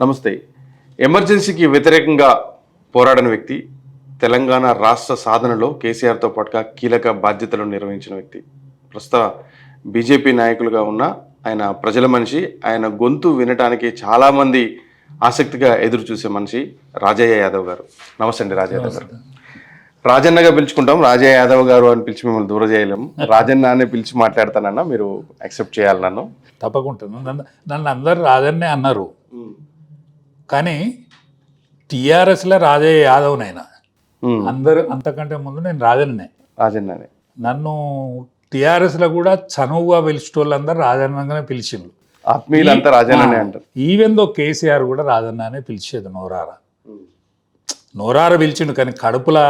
నమస్తే. ఎమర్జెన్సీకి వ్యతిరేకంగా పోరాడిన వ్యక్తి, తెలంగాణ రాష్ట్ర సాధనలో కేసీఆర్తో పాటుగా కీలక బాధ్యతలు నిర్వహించిన వ్యక్తి, ప్రస్తుత బీజేపీ నాయకులుగా ఉన్న ఆయన ప్రజల మనిషి. ఆయన గొంతు వినటానికి చాలామంది ఆసక్తిగా ఎదురు చూసే మనిషి రాజయ్య యాదవ్ గారు. నమస్తే అండి రాజయ్య యాదవ్ గారు. రాజన్నగా పిలుచుకుంటాం, రాజయ్య యాదవ్ గారు అని పిలిచి మిమ్మల్ని దూరం చేయలేము. రాజన్న అనే పిలిచి మాట్లాడతానన్నా మీరు యాక్సెప్ట్ చేయాలి నన్ను. తప్పకుండా. నన్ను అందరు రాజన్నే అన్నారు, కానీ టీఆర్ఎస్లో రాజయ్య యాదవ్నైనా అందరు అంతకంటే ముందు నేను రాజన్నే. నన్ను టీఆర్ఎస్లో కూడా చనువుగా పిలిచేటోళ్ళందరూ రాజన్నగానే పిలిచిండ్రు. ఆత్మీయులంతా రాజన్ననే అంటారు. ఈవెన్ దో కేసీఆర్ కూడా రాజన్ననే పిలిచేది. నోరార పిలిచిండు, కానీ కడుపులా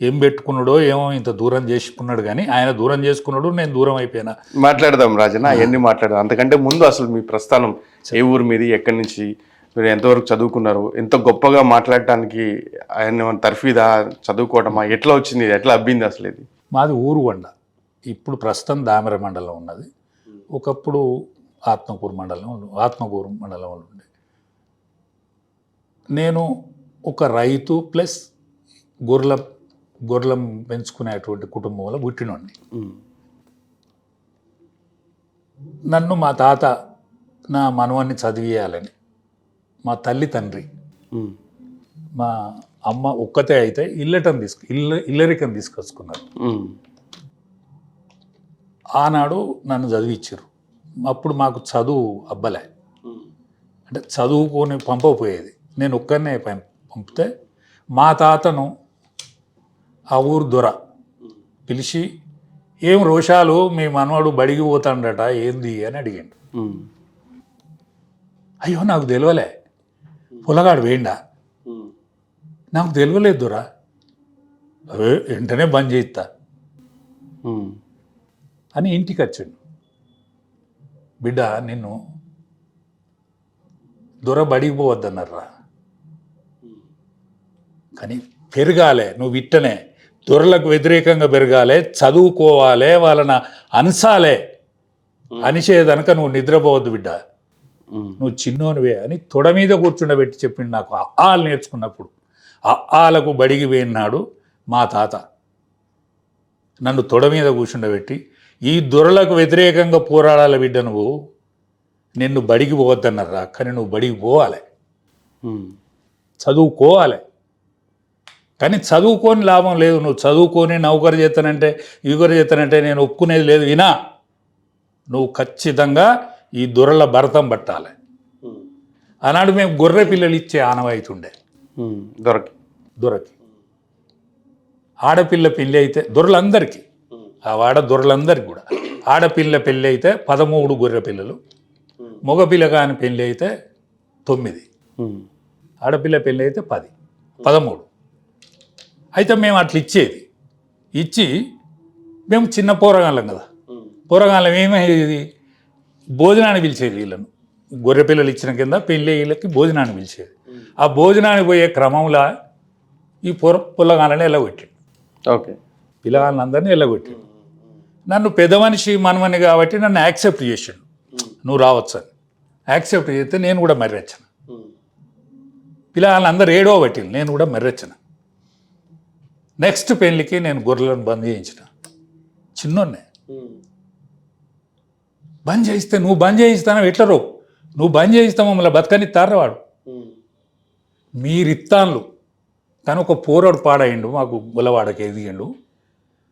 ఏం పెట్టుకున్నాడో ఏమో ఇంత దూరం చేసుకున్నాడు. కానీ ఆయన దూరం చేసుకున్నాడు, నేను దూరం అయిపోయినా. మాట్లాడదాం రాజన్న, అవన్నీ మాట్లాడదాం. అంతకంటే ముందు అసలు మీ ప్రస్థానం ఏ ఊరు మీది, ఎక్కడి నుంచి, మీరు ఎంతవరకు చదువుకున్నారు, ఎంత గొప్పగా మాట్లాడటానికి ఆయన తర్ఫీదా, చదువుకోవటమా, ఎట్లా వచ్చింది, ఎట్లా అబ్బింది అసలు ఇది? మాది ఊరు వండ. ఇప్పుడు ప్రస్తుతం దామెర మండలం ఉన్నది. ఒకప్పుడు ఆత్మకూరు మండలం ఉండే. నేను ఒక రైతు ప్లస్ గొర్రెలం పెంచుకునేటువంటి కుటుంబంలో పుట్టినోడిని. నన్ను మా తాత నా మనవన్ని చదివేయాలని, మా తల్లి తండ్రి, మా అమ్మ ఒక్కతే అయితే ఇల్లరికం తీసుకొచ్చుకున్నారు. ఆనాడు నన్ను చదివించారు. అప్పుడు మాకు చదువు అబ్బలే, అంటే చదువుకొని పంపకపోయేది. నేను ఒక్కనే పంపితే మా తాతను ఆ ఊరు దొర పిలిచి, ఏం రోషాలు, మీ మనవాడు బడికి పోతాడట, ఏంది అని అడిగాడు. అయ్యో నాకు తెలియలే, పొలగాడు వేయండా, నాకు తెలియలేదు దొర, అవే వెంటనే బంద్ చేయిస్తా అని ఇంటికి వచ్చాడు. బిడ్డ, నిన్ను దొర బడికి పోవద్దన్నారా, కానీ పెరగాలే, నువ్వు ఇట్టనే దొరలకు వ్యతిరేకంగా పెరగాలే, చదువుకోవాలి, వాళ్ళని అనసాలే, అనిచేదనక నువ్వు నిద్రపోవద్దు బిడ్డ, నువ్వు చిన్నోనివే అని తొడ మీద కూర్చుండబెట్టి చెప్పిండు నాకు. ఆలు నేర్చుకున్నప్పుడు ఆలకు బడికి పోయినాడు మా తాత. నన్ను తొడ మీద కూర్చుండబెట్టి, ఈ దొరలకు వ్యతిరేకంగా పోరాడాలి బిడ్డ, నువ్వు నిన్ను బడికి పోవద్దన్నారా, కానీ నువ్వు బడికి పోవాలి, చదువుకోవాలి, కానీ చదువుకొని లాభం లేదు. నువ్వు చదువుకొని నౌకరు చేస్తానంటే ఇగురు చేస్తానంటే నేను ఒప్పుకునేది లేదు. వినా, నువ్వు ఖచ్చితంగా ఈ దొరల భరతం పట్టాలి. ఆనాడు మేము గొర్రె పిల్లలు ఇచ్చే ఆనవాయితుండే దొరకి. ఆడపిల్ల పెళ్ళి అయితే దొరలందరికీ, ఆ వాడ దొరలందరికీ కూడా ఆడపిల్ల పెళ్ళి అయితే 13 గొర్రె పిల్లలు, మగపిల్ల కాని పెళ్ళి అయితే 9, ఆడపిల్ల పెళ్ళి అయితే 10, 13. అయితే మేము అట్లా ఇచ్చి మేము చిన్న పోరగాళ్ళం కదా, పోరగాళ్ళం ఏమయ్యేది, భోజనాన్ని పిలిచేది వీళ్ళను. గొర్రె పిల్లలు ఇచ్చిన కింద పెళ్ళి వీళ్ళకి భోజనాన్ని పిలిచేది. ఆ భోజనానికి పోయే క్రమంలో ఈ పొల్లగాళ్ళని వెళ్ళగొట్టాడు. ఓకే, పిల్లగాళ్ళందరినీ వెళ్ళగొట్టాడు. నన్ను పెద్ద మనిషి మనమని కాబట్టి నన్ను యాక్సెప్ట్ చేసాడు, నువ్వు రావచ్చు అని యాక్సెప్ట్ చేస్తే నేను కూడా మర్రెచ్చాను. పిల్లగాళ్ళందరూ ఏడో పట్టింది, నేను కూడా మర్రెచ్చాను. నెక్స్ట్ పెళ్ళికి నేను గొర్రెలను బంద్ చేయించిన, చిన్నోన్నే. బంద్ చేయిస్తే, నువ్వు బంద్ చేయిస్తాను ఎట్లరో, నువ్వు బంద్ చేయిస్తా మమ్మల్ని బతకనిస్తారా వాడు, మీరిత్తాన్లు. కానీ ఒక పోరాడు పాడయిండు, మాకు గులవాడకి ఎదిగిండు.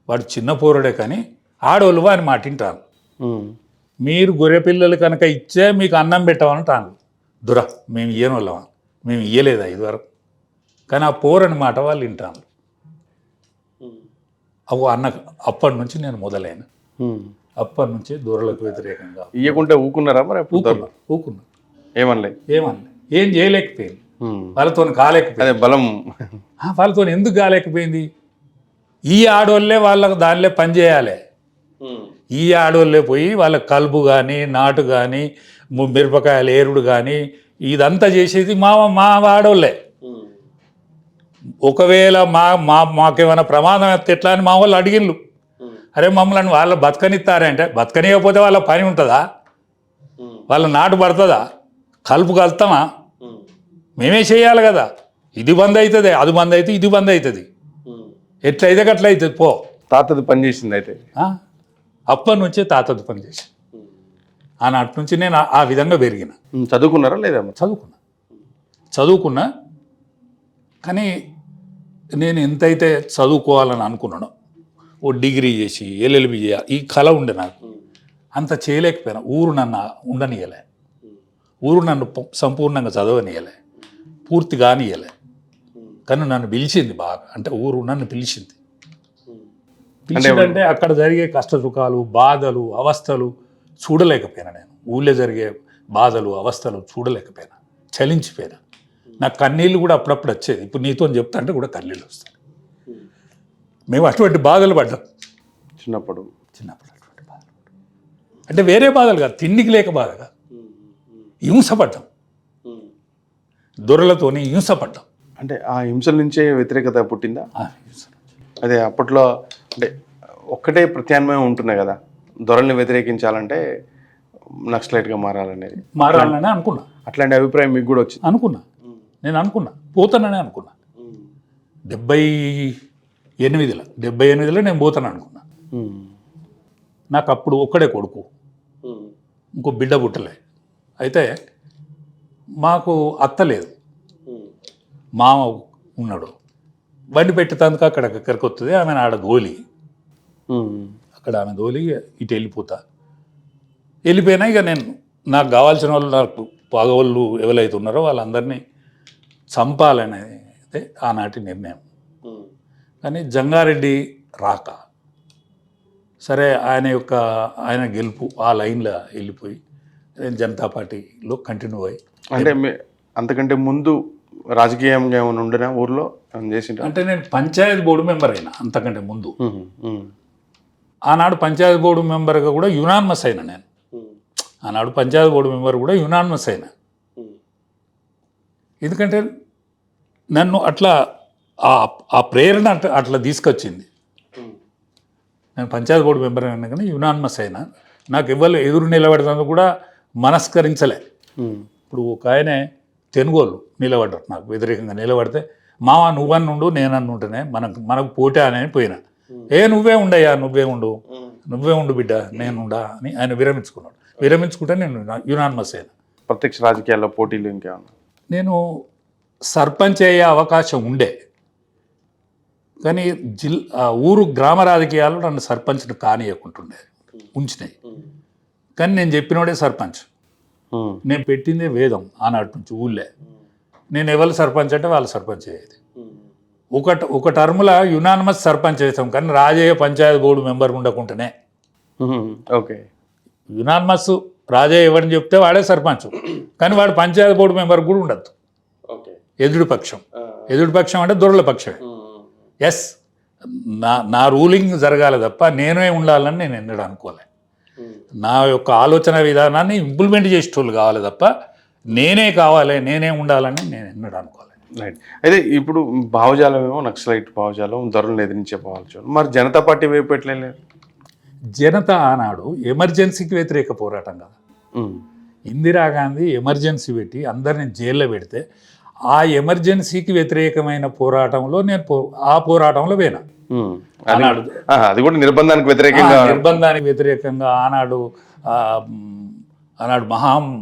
వాడు చిన్న పోరాడే, కానీ ఆడోళ్ళు వాని మాట వింటాను. మీరు గొర్రె పిల్లలు కనుక ఇచ్చే మీకు అన్నం పెట్టామంటాను. దురా, మేము ఇయ్యని వాళ్ళమా, మేము ఇయ్యలేదా ఇదివరకు, కానీ ఆ పోరని మాట వాళ్ళు వింటాను. అవు అప్పటి నుంచి నేను మొదలైన, అప్పటి నుంచి దొరలకు వ్యతిరేకంగా ఇయ్యకుంటే ఊకున్నారా? మరి ఊకున్నా, ఏమనలే, ఏం చేయలేకపోయింది, వాళ్ళతో కాలేకపోయింది. బలం వాళ్ళతో ఎందుకు కాలేకపోయింది? ఈ ఆడోళ్ళే వాళ్ళకు దానిలో పని చేయాలి. ఈ ఆడోళ్ళే పోయి వాళ్ళకి కలుపు కానీ, నాటు కానీ, మిరపకాయల ఏరుడు కానీ ఇదంతా చేసేది మా ఆడోళ్ళే. ఒకవేళ మాకేమైనా ప్రమాదం వస్తే ఎట్లా అని మా వాళ్ళు అడిగిళ్ళు. అరే మమ్మల్ని వాళ్ళు బతకనిస్తారంటే, బతకనియకపోతే వాళ్ళ పని ఉంటుందా, వాళ్ళ నాటు పడుతుందా, కలుపు కలుతామా, మేమే చేయాలి కదా. ఇది బంద్ అవుతుంది, అది బంద్ అవుతుంది, ఇది బంద్ అవుతుంది. ఎట్లయితే అట్లా అవుతుంది పో. తాతది పని చేసింది అయితే. అప్పటి నుంచే తాతది పని చేసి ఆనాటి నుంచి నేను ఆ విధంగా పెరిగిన. చదువుకున్నారా లేదా? చదువుకున్నా కానీ నేను ఎంతైతే చదువుకోవాలని అనుకున్నానో, ఓ డిగ్రీ చేసి ఎల్ఎల్బి చేయాలి ఈ కళ ఉండే నాకు, అంత చేయలేకపోయినా. ఊరు నన్ను ఉండనియలే, ఊరు నన్ను సంపూర్ణంగా చదవనియలే, పూర్తి కానియలే. కానీ నన్ను పిలిచింది బాగా, అంటే ఊరు నన్ను పిలిచింది. పిలిచిందంటే అక్కడ జరిగే కష్ట సుఖాలు, బాధలు, అవస్థలు చూడలేకపోయినా. నేను ఊళ్ళో జరిగే బాధలు, అవస్థలు చూడలేకపోయినా, చలించిపోయినా. నాకు కన్నీళ్ళు కూడా అప్పుడప్పుడు వచ్చేది. ఇప్పుడు నీతో చెప్తా అంటే కూడా కన్నీళ్ళు వస్తాయి. మేము అటువంటి బాధలు పడ్డాం చిన్నప్పుడు అటువంటి బాధలు. అంటే వేరే బాధలు కాదు, తిండికి లేక బాధ కాదు, హింసపడ్డాం, దొరలతోని హింసపడ్డాం. అంటే ఆ హింసల నుంచే వ్యతిరేకత పుట్టిందా? అదే అప్పట్లో అంటే ఒక్కటే ప్రత్యామ్నాయం ఉంటున్నాయి కదా, దొరల్ని వ్యతిరేకించాలంటే నక్సలైట్గా మారాలని అనుకున్నా. అట్లాంటి అభిప్రాయం మీకు కూడా వచ్చింది? నేను అనుకున్నా, పోతాననే అనుకున్నా. 78లో నేను పోతాను అనుకున్నా. నాకు అప్పుడు ఒక్కడే కొడుకు, ఇంకో బిడ్డ పుట్టలే. అయితే మాకు అత్త లేదు, మామ ఉన్నాడు. బండి పెట్టేందుకు అక్కడికి వస్తుంది, ఆమె ఆడ గోలి, అక్కడ ఆమె దోలి ఇటు వెళ్ళిపోయినా. ఇక నేను నాకు కావాల్సిన వాళ్ళు, నాకు పగవాళ్ళు ఎవరైతే ఉన్నారో వాళ్ళందరినీ చంపాలనేది ఆనాటి నిర్ణయం. కానీ జంగారెడ్డి రాక, సరే ఆయన గెలుపు ఆ లైన్లో వెళ్ళిపోయి నేను జనతా పార్టీలో కంటిన్యూ అయ్యి. అంటే అంతకంటే ముందు రాజకీయంగా ఏమైనా ఉండేనా ఊర్లో చేసింది? అంటే నేను పంచాయతీ బోర్డు మెంబర్ అయినా. అంతకంటే ముందు ఆనాడు పంచాయతీ బోర్డు మెంబర్గా కూడా యునానిమస్ అయినా. నేను ఆనాడు పంచాయతీ బోర్డు మెంబర్ కూడా యునానిమస్ అయినా. ఎందుకంటే నన్ను అట్లా ఆ ప్రేరణ అట్లా తీసుకొచ్చింది. నేను పంచాయతీ బోర్డు మెంబర్ అయినా కానీ యునానిమస్ అయినా. నాకు ఎవరు ఎదురు నిలబెడతాను కూడా మనస్కరించలే. ఇప్పుడు ఒక ఆయనే తెనుగోళ్ళు నిలబడ్డారు, నాకు వ్యతిరేకంగా నిలబడితే, మావా నువ్వన్నుండు నేనన్ను ఉంటేనే మనకు పోటీ అని పోయినా. నువ్వే ఉండయ్యా, నువ్వే ఉండు బిడ్డ, నేనుండా అని ఆయన విరమించుకున్నాడు. విరమించుకుంటే నేను యునానిమస్ అయినా. ప్రత్యక్ష రాజకీయాల్లో పోటీలు ఇంకేమన్నా? నేను సర్పంచ్ అయ్యే అవకాశం ఉండే, కానీ ఊరు గ్రామ రాజకీయాలు నన్ను సర్పంచ్ని కానియకుంటుండే, ఉంచినాయి. కానీ నేను చెప్పినోడే సర్పంచ్, నేను పెట్టిందే వేదం ఆనాటి నుంచి ఊళ్ళే. నేను ఎవరు సర్పంచ్ అంటే వాళ్ళు సర్పంచ్ అయ్యేది. ఒక టర్ముల యునానిమస్ సర్పంచ్ చేస్తాం, కానీ రాజయ్య పంచాయతీ బోర్డు మెంబర్ ఉండకుండానే. ఓకే, యునానిమస్ రాజయ్య ఎవరిని చెప్తే వాడే సర్పంచ్, కానీ వాడు పంచాయతీ బోర్డు మెంబర్ కూడా ఉండద్దు. ఎదుడు పక్షం అంటే దొరల పక్షమే. ఎస్, నా రూలింగ్ జరగాలి తప్ప నేనే ఉండాలని నేను ఎన్నడూ అనుకోలే. నా యొక్క ఆలోచన విధానాన్ని ఇంప్లిమెంట్ చేసేటోళ్ళు కావాలి తప్ప నేనే ఉండాలని నేను ఎన్నడూ అనుకోలే. రైట్. అయితే ఇప్పుడు భావజాలం ఏమో నక్సలైట్ భావజాలం, దొరలను ఎదిరించే భావజాలం. మరి జనతా పార్టీ వైపు ఎట్లేదు? జనత ఆనాడు ఎమర్జెన్సీకి వ్యతిరేక పోరాటం కదా. ఇందిరాగాంధీ ఎమర్జెన్సీ పెట్టి అందరిని జైల్లో పెడితే ఆ ఎమర్జెన్సీకి వ్యతిరేకమైన పోరాటంలో నేను ఆ పోరాటంలో పోయినా. అది కూడా నిర్బంధానికి వ్యతిరేకంగా ఆనాడు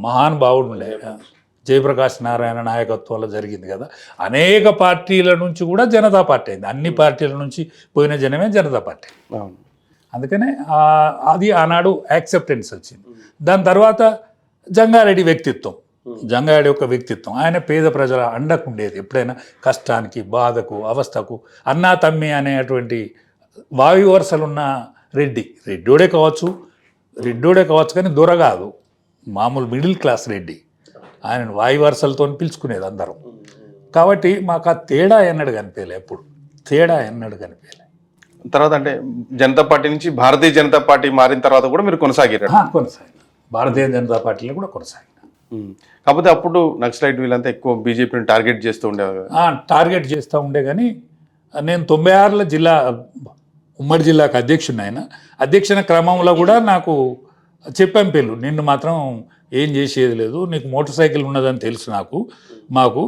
మహానుభావుడు ఉండే జయప్రకాష్ నారాయణ నాయకత్వంలో జరిగింది కదా. అనేక పార్టీల నుంచి కూడా జనతా పార్టీ అయింది. అన్ని పార్టీల నుంచి పోయిన జనమే జనతా పార్టీ. అందుకనే అది ఆనాడు యాక్సెప్టెన్స్ వచ్చింది. దాని తర్వాత జంగారెడ్డి యొక్క వ్యక్తిత్వం, ఆయన పేద ప్రజల అండకు ఉండేది. ఎప్పుడైనా కష్టానికి, బాధకు, అవస్థకు అన్నా తమ్మి అనేటువంటి వాయు వరుసలున్న రెడ్డోడే కావచ్చు కానీ దొర కాదు, మామూలు మిడిల్ క్లాస్ రెడ్డి. ఆయనను వాయు వరుసలతో పిలుచుకునేది అందరం. కాబట్టి మాకు ఆ తేడా ఎన్నడూ కనిపించలే. తర్వాత అంటే జనతా పార్టీ నుంచి భారతీయ జనతా పార్టీ మారిన తర్వాత కూడా మీరు కొనసాగారు? భారతీయ జనతా పార్టీలో కూడా కొనసాగిన. కాకపోతే అప్పుడు నక్సలైట్ వీళ్ళంతా ఎక్కువ బీజేపీని టార్గెట్ చేస్తూ ఉండేవారు. టార్గెట్ చేస్తూ ఉండే కానీ నేను 96లో ఉమ్మడి జిల్లాకు అధ్యక్షుడిని. ఆయన అధ్యక్షుని క్రమంలో కూడా నాకు చెప్పాం, నిన్ను మాత్రం ఏం చేసేది లేదు, నీకు మోటార్ సైకిల్ ఉన్నదని తెలుసు మాకు,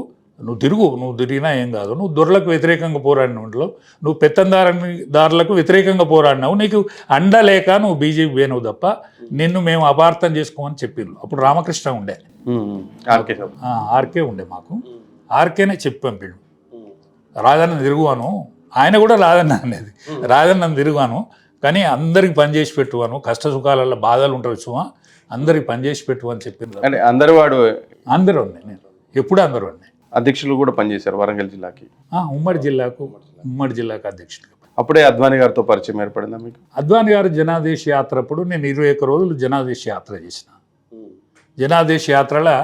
నువ్వు తిరిగినా ఏం కాదు, నువ్వు దొరలకు వ్యతిరేకంగా పోరాడినలో, నువ్వు పెత్తందారులకు వ్యతిరేకంగా పోరాడినావు, నీకు అండలేక నువ్వు బీజేపీ పోయినావు తప్ప నిన్ను మేము అపార్థం చేసుకోమని చెప్పిండ్రు. అప్పుడు రామకృష్ణ ఉండే, ఆర్కే ఉండే, మాకు ఆర్కేనే చెప్పి పంపిండు, రాజన్న తిరుగువాను, ఆయన కూడా రాజన్న అనేది, రాజన్న తిరుగువాను కానీ అందరికి పనిచేసి పెట్టువాను, కష్ట సుఖాలలో బాధలు ఉంటారు సుమా, అందరికి పనిచేసి పెట్టు అని చెప్పింది. అంటే అందరూ ఉన్నాయి, నేను ఎప్పుడు అందరూ ఉన్నాయి. అధ్యక్షులు కూడా పనిచేశారు వరంగల్ జిల్లాకి, ఉమ్మడి జిల్లాకు అధ్యక్షుడు. అప్పుడే అద్వానీ గారితో పరిచయం ఏర్పడిందా మీకు? అద్వానీ గారు జనాదేశ్ యాత్ర అప్పుడు నేను 21 రోజులు జనాదేశ్ యాత్ర చేసిన. జనాదేశ్ యాత్రలో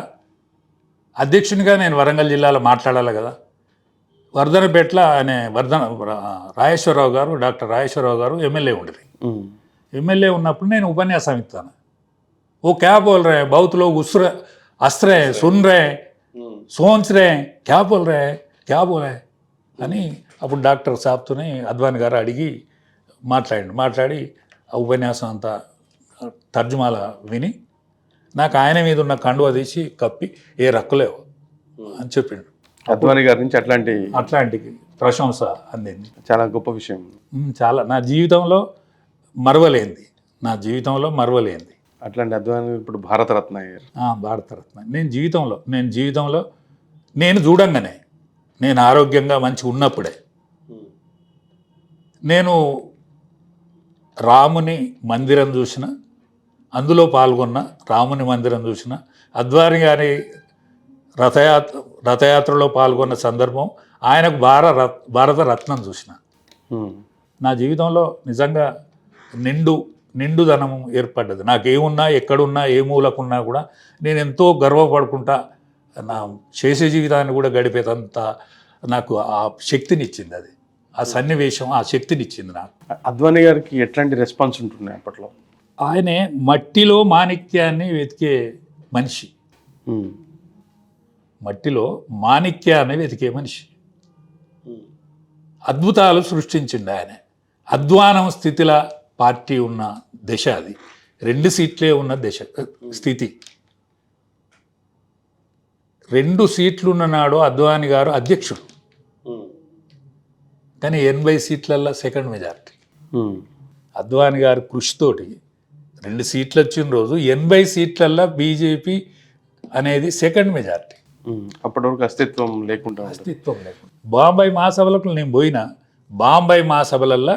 అధ్యక్షునిగా నేను వరంగల్ జిల్లాలో మాట్లాడాలి కదా. వర్ధనపేటలో ఆయన రాజేశ్వరరావు గారు, డాక్టర్ రాజేశ్వరరావు గారు ఎమ్మెల్యే ఉండేది. ఎమ్మెల్యే ఉన్నప్పుడు నేను ఉపన్యాసం ఇస్తాను. ఓ క్యా బోల్ రే, బౌత్ లోగ్ హస్ రే, సున్ రే, సోన్స్ రే, క్యా బోల్ రే అని అప్పుడు డాక్టర్ సాబ్తోనే అద్వానీ గారు అడిగి మాట్లాడి ఆ ఉపన్యాసం అంతా తర్జుమాల విని నాకు ఆయన మీద ఉన్న కండువా తీసి కప్పి ఏ రక్కులేవు అని చెప్పిండు. అద్వానీ గారి నుంచి అట్లాంటి ప్రశంస అందింది. చాలా గొప్ప విషయం. చాలా నా జీవితంలో మరవలేంది, అట్లాంటి అద్వానీ ఇప్పుడు భారతరత్న అయ్యారు. భారతరత్న. నేను జీవితంలో నేను చూడంగానే, నేను ఆరోగ్యంగా మంచిగా ఉన్నప్పుడే నేను రాముని మందిరం చూసిన, అందులో పాల్గొన్న, రాముని మందిరం చూసిన, అద్వానీ గారి రథయాత్రలో పాల్గొన్న సందర్భం, ఆయనకు భారత రత్నం చూసిన. నా జీవితంలో నిజంగా నిండుదనం ఏర్పడ్డది. నాకేమున్నా, ఎక్కడున్నా, ఏ మూలకున్నా కూడా నేను ఎంతో గర్వపడుకుంటా నా చేసే జీవితాన్ని కూడా గడిపేదంత నాకు ఆ శక్తినిచ్చింది. అది ఆ సన్నివేశం ఆ శక్తినిచ్చింది నాకు. అద్వానీ గారికి ఎట్లాంటి రెస్పాన్స్ ఉంటున్నాయి అప్పట్లో? ఆయనే మట్టిలో మాణిక్యాన్ని వెతికే మనిషి, మట్టిలో మాణిక్యాన్ని వెతికే మనిషి. అద్భుతాలు సృష్టించింది ఆయన. అధ్వానం స్థితిలో పార్టీ ఉన్న దశ అది, 2 సీట్లే ఉన్న స్థితి. 2 సీట్లున్న నాడు అద్వానీ గారు అధ్యక్షుడు, కానీ 80 సీట్లల్లో సెకండ్ మెజారిటీ. అద్వానీ గారి కృషితోటి 2 సీట్లు వచ్చిన రోజు 80 సీట్లల్లో బీజేపీ అనేది సెకండ్ మెజారిటీ. అప్పటి వరకు అస్తిత్వం లేకుండా. బాంబే మహాసభలకు నేను పోయినా, బాంబే మహాసభలల్లో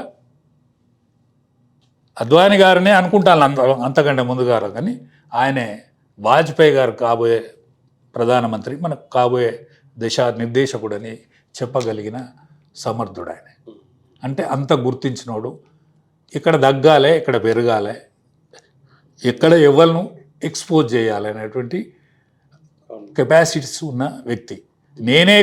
అద్వానీ గారినే అనుకుంటాను అంతకంటే ముందుగారు, కానీ ఆయనే వాజ్పేయి గారు కాబోయే ప్రధానమంత్రి, మనకు కాబోయే నిర్దేశకుడని చెప్పగలిగిన సమర్థుడు ఆయన. అంటే అంత గుర్తించినోడు. ఇక్కడ తగ్గాలి, ఇక్కడ పెరగాలి, ఎక్కడ ఎవరిను ఎక్స్పోజ్ చేయాలి అనేటువంటి కెపాసిటీస్ ఉన్న వ్యక్తి. నేనే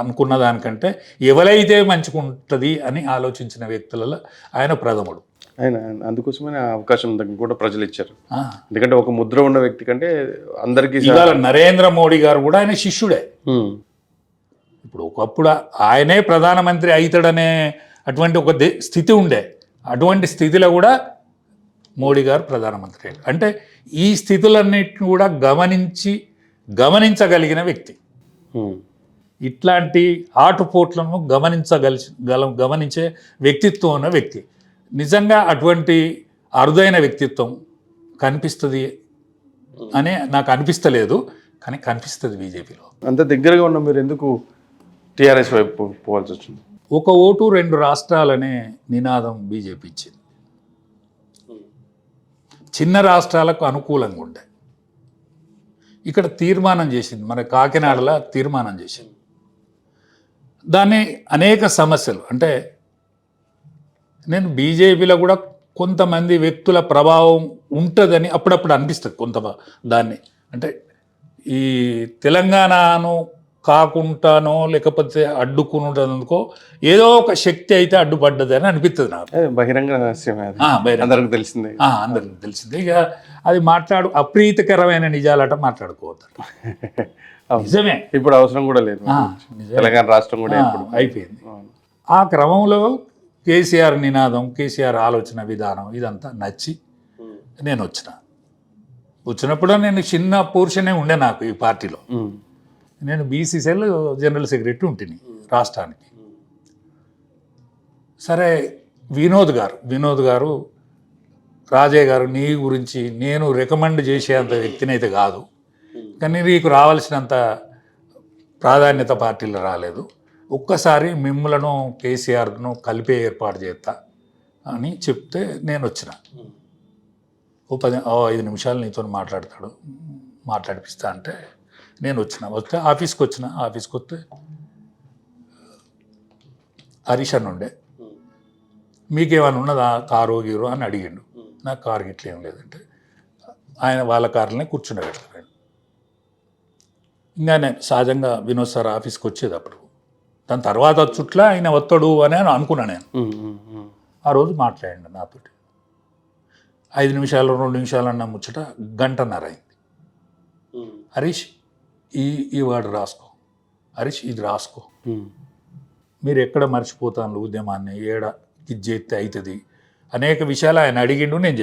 అనుకున్న దానికంటే ఎవరైతే మంచుకుంటుంది అని ఆలోచించిన వ్యక్తులలో ఆయన ప్రథముడు. ఆయన అందుకోసమే అవకాశం కూడా ప్రజలు ఇచ్చారు. ఎందుకంటే ఒక ముద్ర ఉన్న వ్యక్తి కంటే అందరికీ. నరేంద్ర మోడీ గారు కూడా ఆయన శిష్యుడే. ఇప్పుడు ఒకప్పుడు ఆయనే ప్రధానమంత్రి అవుతాడనే అటువంటి ఒక స్థితి ఉండే, అటువంటి స్థితిలో కూడా మోడీ గారు ప్రధానమంత్రి. అంటే ఈ స్థితులన్నిటిని కూడా గమనించగలిగిన వ్యక్తి, ఇట్లాంటి ఆటుపోట్లను గమనించే వ్యక్తిత్వం ఉన్న వ్యక్తి. నిజంగా అటువంటి అరుదైన వ్యక్తిత్వం కనిపిస్తుంది అని నాకు అనిపిస్తలేదు, కానీ కనిపిస్తుంది బీజేపీలో. అంత దగ్గరగా ఉన్న మీరు ఎందుకు టీఆర్ఎస్ వైపు పోవాల్సి వచ్చింది? ఒక ఓటు 2 రాష్ట్రాలనే నినాదం బీజేపీ ఇచ్చింది. చిన్న రాష్ట్రాలకు అనుకూలంగా ఉండే ఇక్కడ తీర్మానం చేసింది, మన కాకినాడలో తీర్మానం చేసింది. దాన్ని అనేక సమస్యలు, అంటే నేను బీజేపీలో కూడా కొంతమంది వ్యక్తుల ప్రభావం ఉంటుందని అప్పుడప్పుడు అనిపిస్తుంది. దాన్ని అంటే ఈ తెలంగాణను కాకుండానో లేకపోతే అడ్డుకునుకో ఏదో ఒక శక్తి అయితే అడ్డుపడ్డది అని అనిపిస్తుంది నాకు. బహిరంగ అందరికి తెలిసిందే. ఇక అది అప్రీతికరమైన నిజాలట మాట్లాడుకోవద్దు. నిజమే, ఇప్పుడు అవసరం కూడా లేదు. తెలంగాణ రాష్ట్రం కూడా అయిపోయింది. ఆ క్రమంలో కేసీఆర్ నినాదం, కేసీఆర్ ఆలోచన విధానం ఇదంతా నచ్చి నేను వచ్చినప్పుడు నేను చిన్న పోర్షనే ఉండే నాకు ఈ పార్టీలో. నేను బీసీసీఎల్ జనరల్ సెక్రటరీ ఉంటుంది రాష్ట్రానికి. సరే వినోద్ గారు రాజయ్య గారు నీ గురించి నేను రికమెండ్ చేసేంత వ్యక్తిని అయితే కాదు, కానీ నీకు రావాల్సినంత ప్రాధాన్యత పార్టీలో రాలేదు, ఒక్కసారి మిమ్మలను కేసీఆర్ను కలిపే ఏర్పాటు చేస్తా అని చెప్తే నేను వచ్చిన. ఓ 5 నిమిషాలు నీతో మాట్లాడిపిస్తా అంటే నేను వస్తే ఆఫీస్కి వస్తే హరీష్ అని ఉండే, మీకేమైనా ఉన్నదా కారు గీరు అని అడిగిండు. నాకు కారు గిట్ల ఏం లేదంటే ఆయన వాళ్ళ కారులోనే కూర్చుండబెడతాడు. ఇంకా నేను సహజంగా వినోద్ సార్ ఆఫీస్కి వచ్చేది అప్పుడు. దాని తర్వాత చుట్ల ఆయన వస్తాడు అని అనుకున్నాను నేను. ఆ రోజు మాట్లాడండి నాతోటి 5 నిమిషాలు 2 నిమిషాలు అన్న ముచ్చట గంటన్నర అయింది. హరీష్ ఈ వర్డ్ రాసుకో, హరీష్ ఇది రాసుకో, మీరు ఎక్కడ మర్చిపోతాను ఉద్యమాన్ని, ఏడ ఇది చేస్తే అవుతుంది అనేక విషయాలు ఆయన అడిగిండు. నేను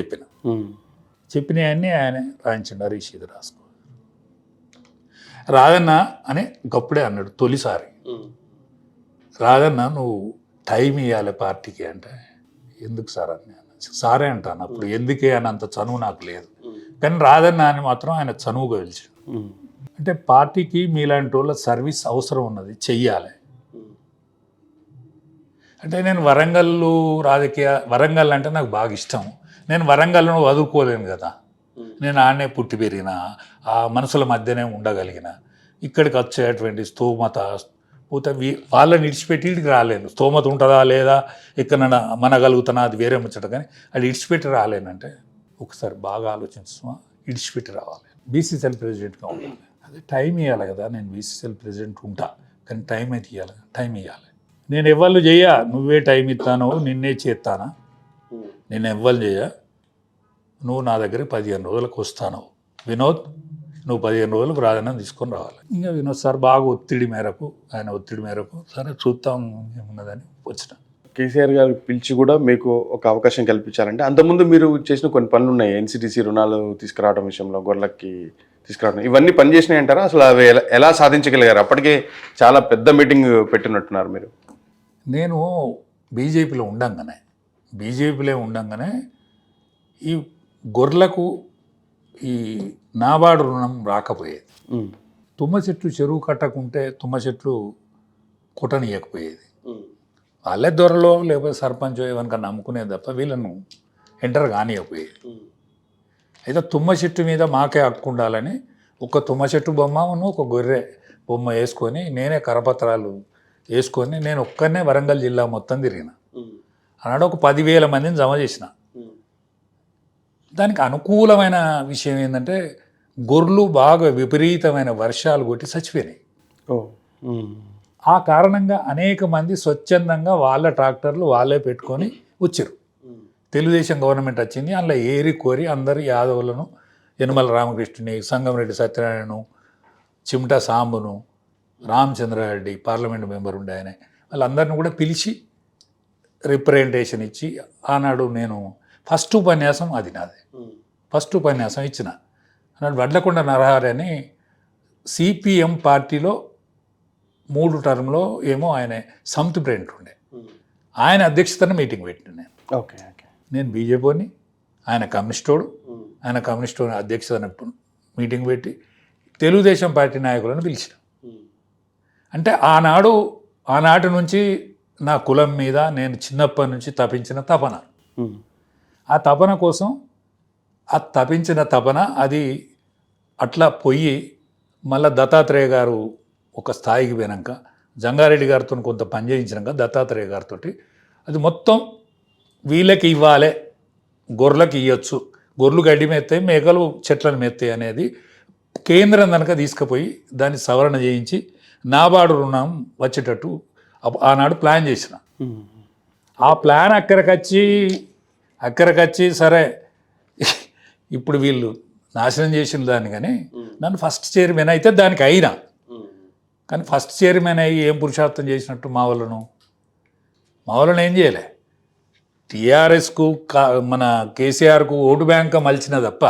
చెప్పినవన్నీ ఆయన రాయించండి, హరీష్ ఇది రాసుకో. రాదన్న అని గప్పుడే అన్నాడు తొలిసారి. రాదన్న నువ్వు టైం ఇవ్వాలి పార్టీకి అంటే, ఎందుకు సార్ అని సారే అంటాను అప్పుడు. ఎందుకే అని అంత చనువు నాకు లేదు, కానీ రాదన్న అని మాత్రం ఆయన చనువుగా పిలిచాడు. అంటే పార్టీకి మీలాంటి వాళ్ళ సర్వీస్ అవసరం ఉన్నది, చెయ్యాలి. అంటే నేను వరంగల్ అంటే నాకు బాగా ఇష్టం. నేను వరంగల్ను వదులుకోలేను కదా, నేను ఆడనే పుట్టి పెరిగిన, ఆ మనసుల మధ్యనే ఉండగలిగిన. ఇక్కడికి వచ్చేటువంటి స్తోమత పోతే వాళ్ళని ఇడిచిపెట్టి ఇడికి రాలేను. స్తోమత ఉంటుందా లేదా, ఇక్కడ మనగలుగుతున్నా అది వేరే ముచ్చట, కానీ అది ఇడిచిపెట్టి రాలేనంటే ఒకసారి బాగా ఆలోచించుమా, ఇడిచిపెట్టి రావాలి. బీసీసీఎల్ ప్రెసిడెంట్గా ఉండాలి, అదే టైం ఇవ్వాలి కదా. నేను బీసీసీఎల్ ప్రెసిడెంట్ ఉంటా, కానీ టైం అయితే ఇవ్వాలి, టైం ఇవ్వాలి. నేను ఎవ్వరు నువ్వే టైం ఇస్తాను, నిన్నే చేస్తానా, నేను ఎవ్వరు నువ్వు నా దగ్గర 15 రోజులకు వస్తాను వినోద్, నువ్వు 15 రోజులు ప్రాధాన్యం తీసుకొని రావాలి. ఇంకా వినోద్ సార్ బాగా ఆయన ఒత్తిడి మేరకు సరే చూద్దాం ఏమున్నదని వచ్చిన. కేసీఆర్ గారు పిలిచి కూడా మీకు ఒక అవకాశం కల్పించాలంటే, అంతకుముందు మీరు చేసిన కొన్ని పనులు ఉన్నాయి, ఎన్సిటిసి రుణాలు తీసుకురావడం విషయంలో, గొర్రెలకి తీసుకురావడం, ఇవన్నీ పనిచేసినాయి అంటారా? అసలు అవి ఎలా సాధించగలిగారు? అప్పటికే చాలా పెద్ద మీటింగ్ పెట్టినట్టున్నారు మీరు. నేను బీజేపీలో ఉండంగానే ఈ గొర్రెలకు ఈ నాబార్డు రుణం రాకపోయేది. తుమ్మ చెట్లు చెరువు కట్టకుంటే తుమ్మ చెట్లు కొట్టనియకపోయేది. వాళ్ళే దొరలో లేకపోతే సర్పంచ్ ఎవరికన్నా నమ్ముకునేది తప్ప వీళ్ళను ఎంటర్ కానియకపోయేది. అయితే తుమ్మ చెట్టు మీద మాకే హక్కు ఉండాలని ఒక తుమ్మ చెట్టు బొమ్మను ఒక గొర్రె బొమ్మ వేసుకొని నేనే కరపత్రాలు వేసుకొని నేను ఒక్కనే వరంగల్ జిల్లా మొత్తం తిరిగిన. అన్నాడు ఒక 10,000 మందిని జమ చేసిన. దానికి అనుకూలమైన విషయం ఏంటంటే గొర్రెలు బాగా విపరీతమైన వర్షాలు కొట్టి చచ్చిపోయినాయి. ఆ కారణంగా అనేక మంది స్వచ్ఛందంగా వాళ్ళ ట్రాక్టర్లు వాళ్ళే పెట్టుకొని వచ్చారు. తెలుగుదేశం గవర్నమెంట్ వచ్చింది, అందులో ఏరి కోరి అందరు యాదవులను, యనమల రామకృష్ణుని, సంగంరెడ్డి సత్యనారాయణను, చిమటా సాంబును, రామచంద్రారెడ్డి పార్లమెంట్ మెంబర్ ఉండే ఆయన, వాళ్ళందరిని కూడా పిలిచి రిప్రజెంటేషన్ ఇచ్చి ఆనాడు నేను ఫస్ట్ ఉపన్యాసం అది నాది. ఫస్ట్ ఉపన్యాసం ఇచ్చిన. అన్నాడు వడ్లకొండ నరహరి అని సిపిఎం పార్టీలో 3 టర్మ్లో ఏమో ఆయన సమితి ప్రెసిడెంట్ ఉండే, ఆయన అధ్యక్షతన మీటింగ్ పెట్టిన నేను. నేను బీజేపీని, ఆయన కమ్యూనిస్టోడు అధ్యక్షతన మీటింగ్ పెట్టి తెలుగుదేశం పార్టీ నాయకులను పిలిచిన. అంటే ఆనాటి నుంచి నా కులం మీద నేను చిన్నప్పటి నుంచి తపించిన తపన, ఆ తపన కోసం తపించిన తపన అది అట్లా పోయి మళ్ళీ దత్తాత్రేయ గారు ఒక స్థాయికి పోయినాక, జంగారెడ్డి గారితో కొంత పని చేయించినాక దత్తాత్రేయ గారితో అది మొత్తం వీళ్ళకి ఇవ్వాలి, గొర్రెలకు ఇవ్వచ్చు, గొర్రెలు గడ్డి మెత్తాయి, మేకలు చెట్లను మెత్తాయి అనేది కేంద్రం కనుక తీసుకుపోయి దాన్ని సవరణ చేయించి నాబార్డు రుణం వచ్చేటట్టు ఆనాడు ప్లాన్ చేసిన. ఆ ప్లాన్ అక్కడికొచ్చి సరే ఇప్పుడు వీళ్ళు నాశనం చేసిన దాన్ని, కానీ నన్ను ఫస్ట్ చైర్మన్ అయితే దానికి అయినా, కానీ ఫస్ట్ చైర్మన్ అయ్యి ఏం పురుషార్థం చేసినట్టు మా వాళ్ళను ఏం చేయలే. టీఆర్ఎస్కు మన కేసీఆర్కు ఓటు బ్యాంక్ మలిచిన తప్ప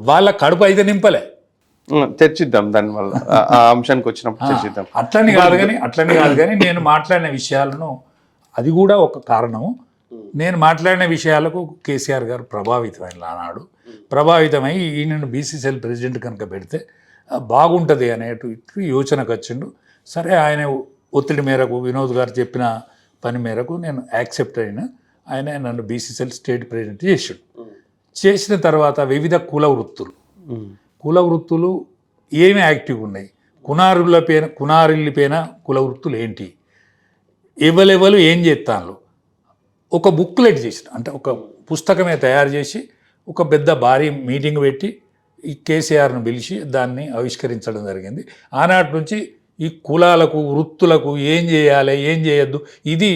వాళ్ళ కడుపు అయితే నింపలే. చర్చిద్దాం దాని వల్ల ఆ అంశానికి వచ్చినప్పుడు చర్చిద్దాం. అట్లని కాదు కానీ నేను మాట్లాడిన విషయాలను అది కూడా ఒక కారణము. నేను మాట్లాడిన విషయాలకు కేసీఆర్ గారు ప్రభావితమైన ఆనాడు ప్రభావితమై ఈయనను బీసీసీఎల్ ప్రెసిడెంట్ కనుక పెడితే బాగుంటుంది అనేటు యోచనకు వచ్చిండు. సరే, ఆయన ఒత్తిడి మేరకు వినోద్ గారు చెప్పిన పని మేరకు నేను యాక్సెప్ట్ అయిన ఆయన నన్ను బీసీసీఎల్ స్టేట్ ప్రెసిడెంట్ చేసిండు. చేసిన తర్వాత వివిధ కుల వృత్తులు ఏమి యాక్టివ్గా ఉన్నాయి, కునారిల్లిపోయిన కుల వృత్తులు ఏంటి, ఎవరెవరు ఏం చేస్తాను ఒక బుక్లెట్ చేసిన, అంటే ఒక పుస్తకమే తయారు చేసి ఒక పెద్ద భారీ మీటింగ్ పెట్టి ఈ కేసీఆర్ను పిలిచి దాన్ని ఆవిష్కరించడం జరిగింది. ఆనాటి నుంచి ఈ కులాలకు వృత్తులకు ఏం చేయాలి ఏం చేయొద్దు ఇది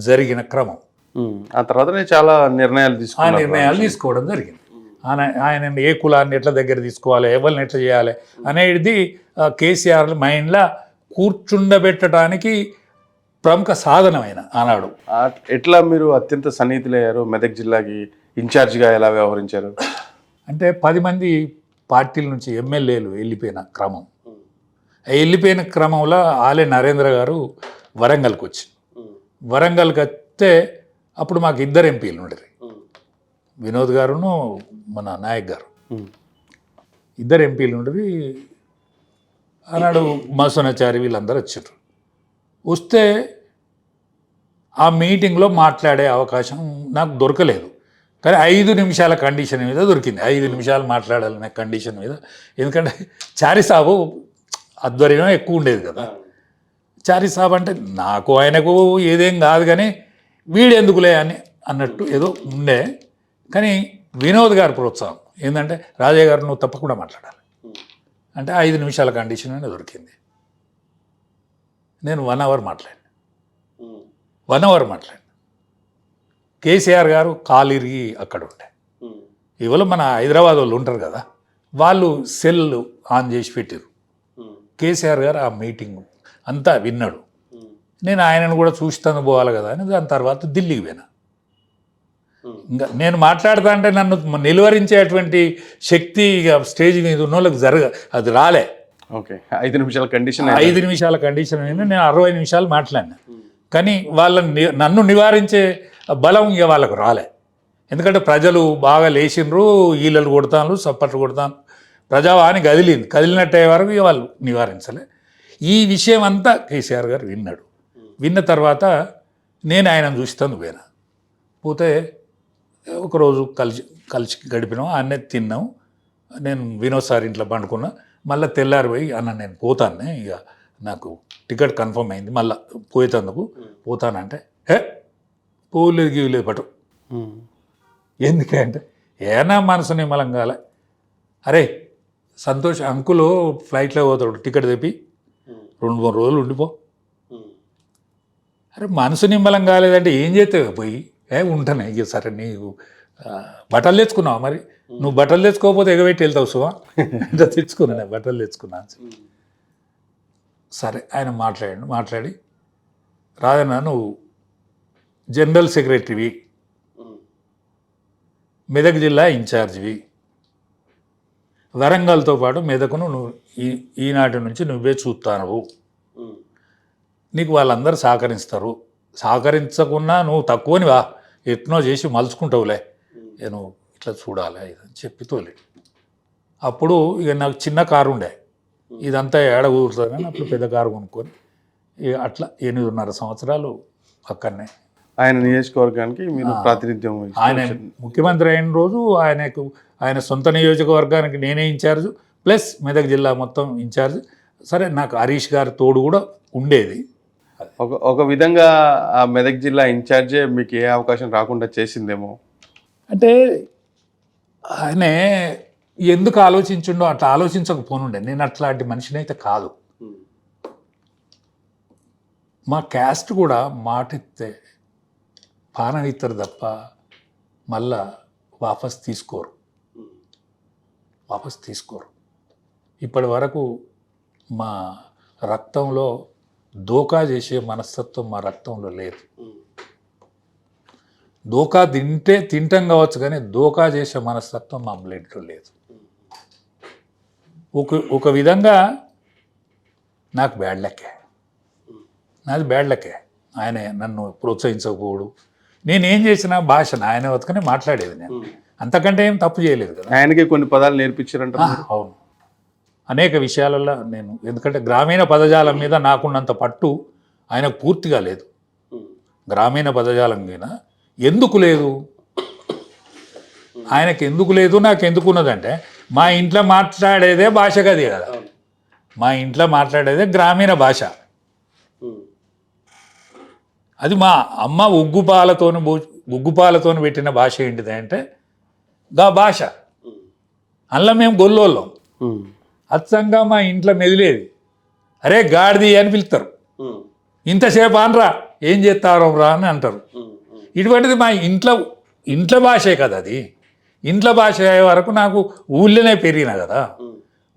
జరిగిన క్రమం. ఆ తర్వాత చాలా నిర్ణయాలు తీసుకోవడం జరిగింది. ఆయన ఏ కులాన్ని ఎట్లా దగ్గర తీసుకోవాలి, ఎవరిని ఎట్లా చేయాలి అనేది కేసీఆర్ మైండ్లో కూర్చుండబెట్టడానికి ప్రముఖ సాధనమైన ఆనాడు. ఎట్లా మీరు అత్యంత సన్నిహితులయ్యారు? మెదక్ జిల్లాకి ఇన్ఛార్జిగా ఎలా వ్యవహరించారు? అంటే 10 మంది పార్టీల నుంచి ఎమ్మెల్యేలు వెళ్ళిపోయిన క్రమం. వెళ్ళిపోయిన క్రమంలో ఆలే నరేంద్ర గారు వరంగల్కి వచ్చి వరంగల్కి వస్తే అప్పుడు మాకు 2 ఎంపీలు ఉండేది, వినోద్ గారును మన నాయక్ గారు. 2 ఎంపీలు ఉండేవి. ఆనాడు మసనాచారి వీళ్ళందరూ వచ్చారు. వస్తే ఆ మీటింగ్లో మాట్లాడే అవకాశం నాకు దొరకలేదు. కానీ 5 నిమిషాల కండిషన్ మీద దొరికింది. 5 నిమిషాలు మాట్లాడాలనే కండిషన్ మీద. ఎందుకంటే చారి సాబు ఆధ్వర్యం ఎక్కువ ఉండేది కదా. చారి సాబ్ అంటే నాకు ఆయనకు ఏదేం కాదు కానీ వీడెందుకులే అని అన్నట్టు ఏదో ఉండే. కానీ వినోద్ గారి ప్రోత్సాహం ఏంటంటే రాజయ్య గారు నువ్వు తప్పకుండా మాట్లాడాలి అంటే 5 నిమిషాల కండిషన్ అనేది దొరికింది. నేను 1 అవర్ మాట్లాడాను. కేసీఆర్ గారు కాలు ఇరిగి అక్కడ ఉండే. ఇవాళ మన హైదరాబాద్ వాళ్ళు ఉంటారు కదా, వాళ్ళు సెల్ ఆన్ చేసి పెట్టారు. కేసీఆర్ గారు ఆ మీటింగ్ అంతా విన్నాడు. నేను ఆయనను కూడా చూస్తాను పోవాలి కదా అని దాని తర్వాత ఢిల్లీకి పోయినా. ఇంకా నేను మాట్లాడతా అంటే నన్ను నిలువరించేటువంటి శక్తి ఇక స్టేజ్ మీద ఉన్న వాళ్ళకి అది రాలే. ఓకే, 5 నిమిషాల కండిషన్ 5 నిమిషాల కండిషన్ అయినా నేను 60 నిమిషాలు మాట్లాడినా. కానీ నన్ను నివారించే బలం ఇక వాళ్ళకు రాలే. ఎందుకంటే ప్రజలు బాగా లేచిండ్రు, ఈలలు కొడతాను, సప్పట్లు కొడతాను, ప్రజావాణి కదిలినట్టే వరకు ఇక వాళ్ళు నివారించలే. ఈ విషయం అంతా కేసీఆర్ గారు విన్నాడు. విన్న తర్వాత నేను ఆయనను చూస్తాను పోతే ఒకరోజు కలిసి గడిపినాం, అన్నే తిన్నాం. నేను వినోద్ సార్ ఇంట్లో పండుకున్నా. మళ్ళీ తెల్లారిపోయి అన్న నేను పోతాను, ఇక నాకు టికెట్ కన్ఫర్మ్ అయింది, మళ్ళీ పోయేటందుకు పోతానంటే పోలేదు గీయలేదు పటు. ఎందుకంటే ఏనా మనసు నిమ్మలంగాల. అరే సంతోష్ అంకులు ఫ్లైట్లో పోతాడు, టికెట్ తెప్పి 2-3 రోజులు ఉండిపో. అరే మనసు నిమ్మలం కాలేదంటే ఏం చేస్తావు పోయి? ఉంటానే ఇక సరే. నీకు బట్టలు తెచ్చుకున్నావు, మరి నువ్వు బట్టలు తెచ్చుకోకపోతే ఎగబెట్టి వెళ్తావు సువా. ఇంకా తెచ్చుకున్నా, బట్టలు తెచ్చుకున్నాను. సరే ఆయన మాట్లాడి రాదన్నా నువ్వు జనరల్ సెక్రటరీవి, మెదక్ జిల్లా ఇన్ఛార్జివి, వరంగల్తో పాటు మెదకును నువ్వు ఈనాటి నుంచి నువ్వే చూస్తావు, నీకు వాళ్ళందరూ సహకరిస్తారు, సహకరించకున్నా నువ్వు తక్కువనివా ఎట్నో చేసి మలుచుకుంటావులే, నువ్వు ఇట్లా చూడాలి అని చెప్పి తోలే. అప్పుడు ఇక నాకు చిన్న కారు ఉండే, ఇదంతా ఏడ కూర్చొని అప్పుడు పెద్ద కారు కొనుక్కొని ఇక అట్లా 8.5 సంవత్సరాలు అక్కడనే. ఆయన నియోజకవర్గానికి మీరు ప్రాతినిధ్యం, ఆయన ముఖ్యమంత్రి అయిన రోజు ఆయన సొంత నియోజకవర్గానికి నేనే ఇన్ఛార్జ్, ప్లస్ మెదక్ జిల్లా మొత్తం ఇన్ఛార్జ్. సరే నాకు హరీష్ గారి తోడు కూడా ఉండేది. ఒక విధంగా ఆ మెదక్ జిల్లా ఇన్ఛార్జే మీకు ఏ అవకాశం రాకుండా చేసిందేమో. అంటే ఆయన ఎందుకు ఆలోచించుండో అట్లా ఆలోచించకపోనుండే. నేను అట్లాంటి మనిషిని అయితే కాదు. మా క్యాస్ట్ కూడా మాటిస్తే పానం ఇస్తారు తప్ప మళ్ళా వాపస్ తీసుకోరు. ఇప్పటి వరకు మా రక్తంలో దోకా చేసే మనస్తత్వం మా రక్తంలో లేదు. దోకా తింటాం కావచ్చు కానీ దోకా చేసే మనస్తత్వం మా బ్లడ్లో లేదు. ఒక విధంగా నాకు బ్యాడ్ లెక్కే, నాది బ్యాడ్ లెక్కే. ఆయన నన్ను ప్రోత్సహించకపోవడు, నేనేం చేసిన భాషను ఆయన వతకనే మాట్లాడేది నేను, అంతకంటే ఏం తప్పు చేయలేదు కదా. ఆయనకి కొన్ని పదాలు నేర్పించారంట. అవును, అనేక విషయాలలో నేను, ఎందుకంటే గ్రామీణ పదజాలం మీద నాకున్నంత పట్టు ఆయనకు పూర్తిగా లేదు. గ్రామీణ పదజాలం మీద ఎందుకు లేదు, ఆయనకి ఎందుకు లేదు, నాకు ఎందుకు ఉన్నదంటే మా ఇంట్లో మాట్లాడేదే భాష కది కదా, మా ఇంట్లో మాట్లాడేదే గ్రామీణ భాష. అది మా అమ్మ ఉగ్గుపాలతోని పెట్టిన భాష ఏంటిది అంటే గా భాష. అందులో మేము గొల్లోళ్ళం, అచ్చంగా మా ఇంట్లో మెదిలేది. అరే గాడిది అని పిలుస్తారు, ఇంతసేపు అనరా ఏం చేస్తారో రా అని అంటారు. ఇటువంటిది మా ఇంట్లో భాషే కదా అది. ఇంట్లో భాష అయ్యే వరకు నాకు ఊళ్ళోనే పెరిగిన కదా,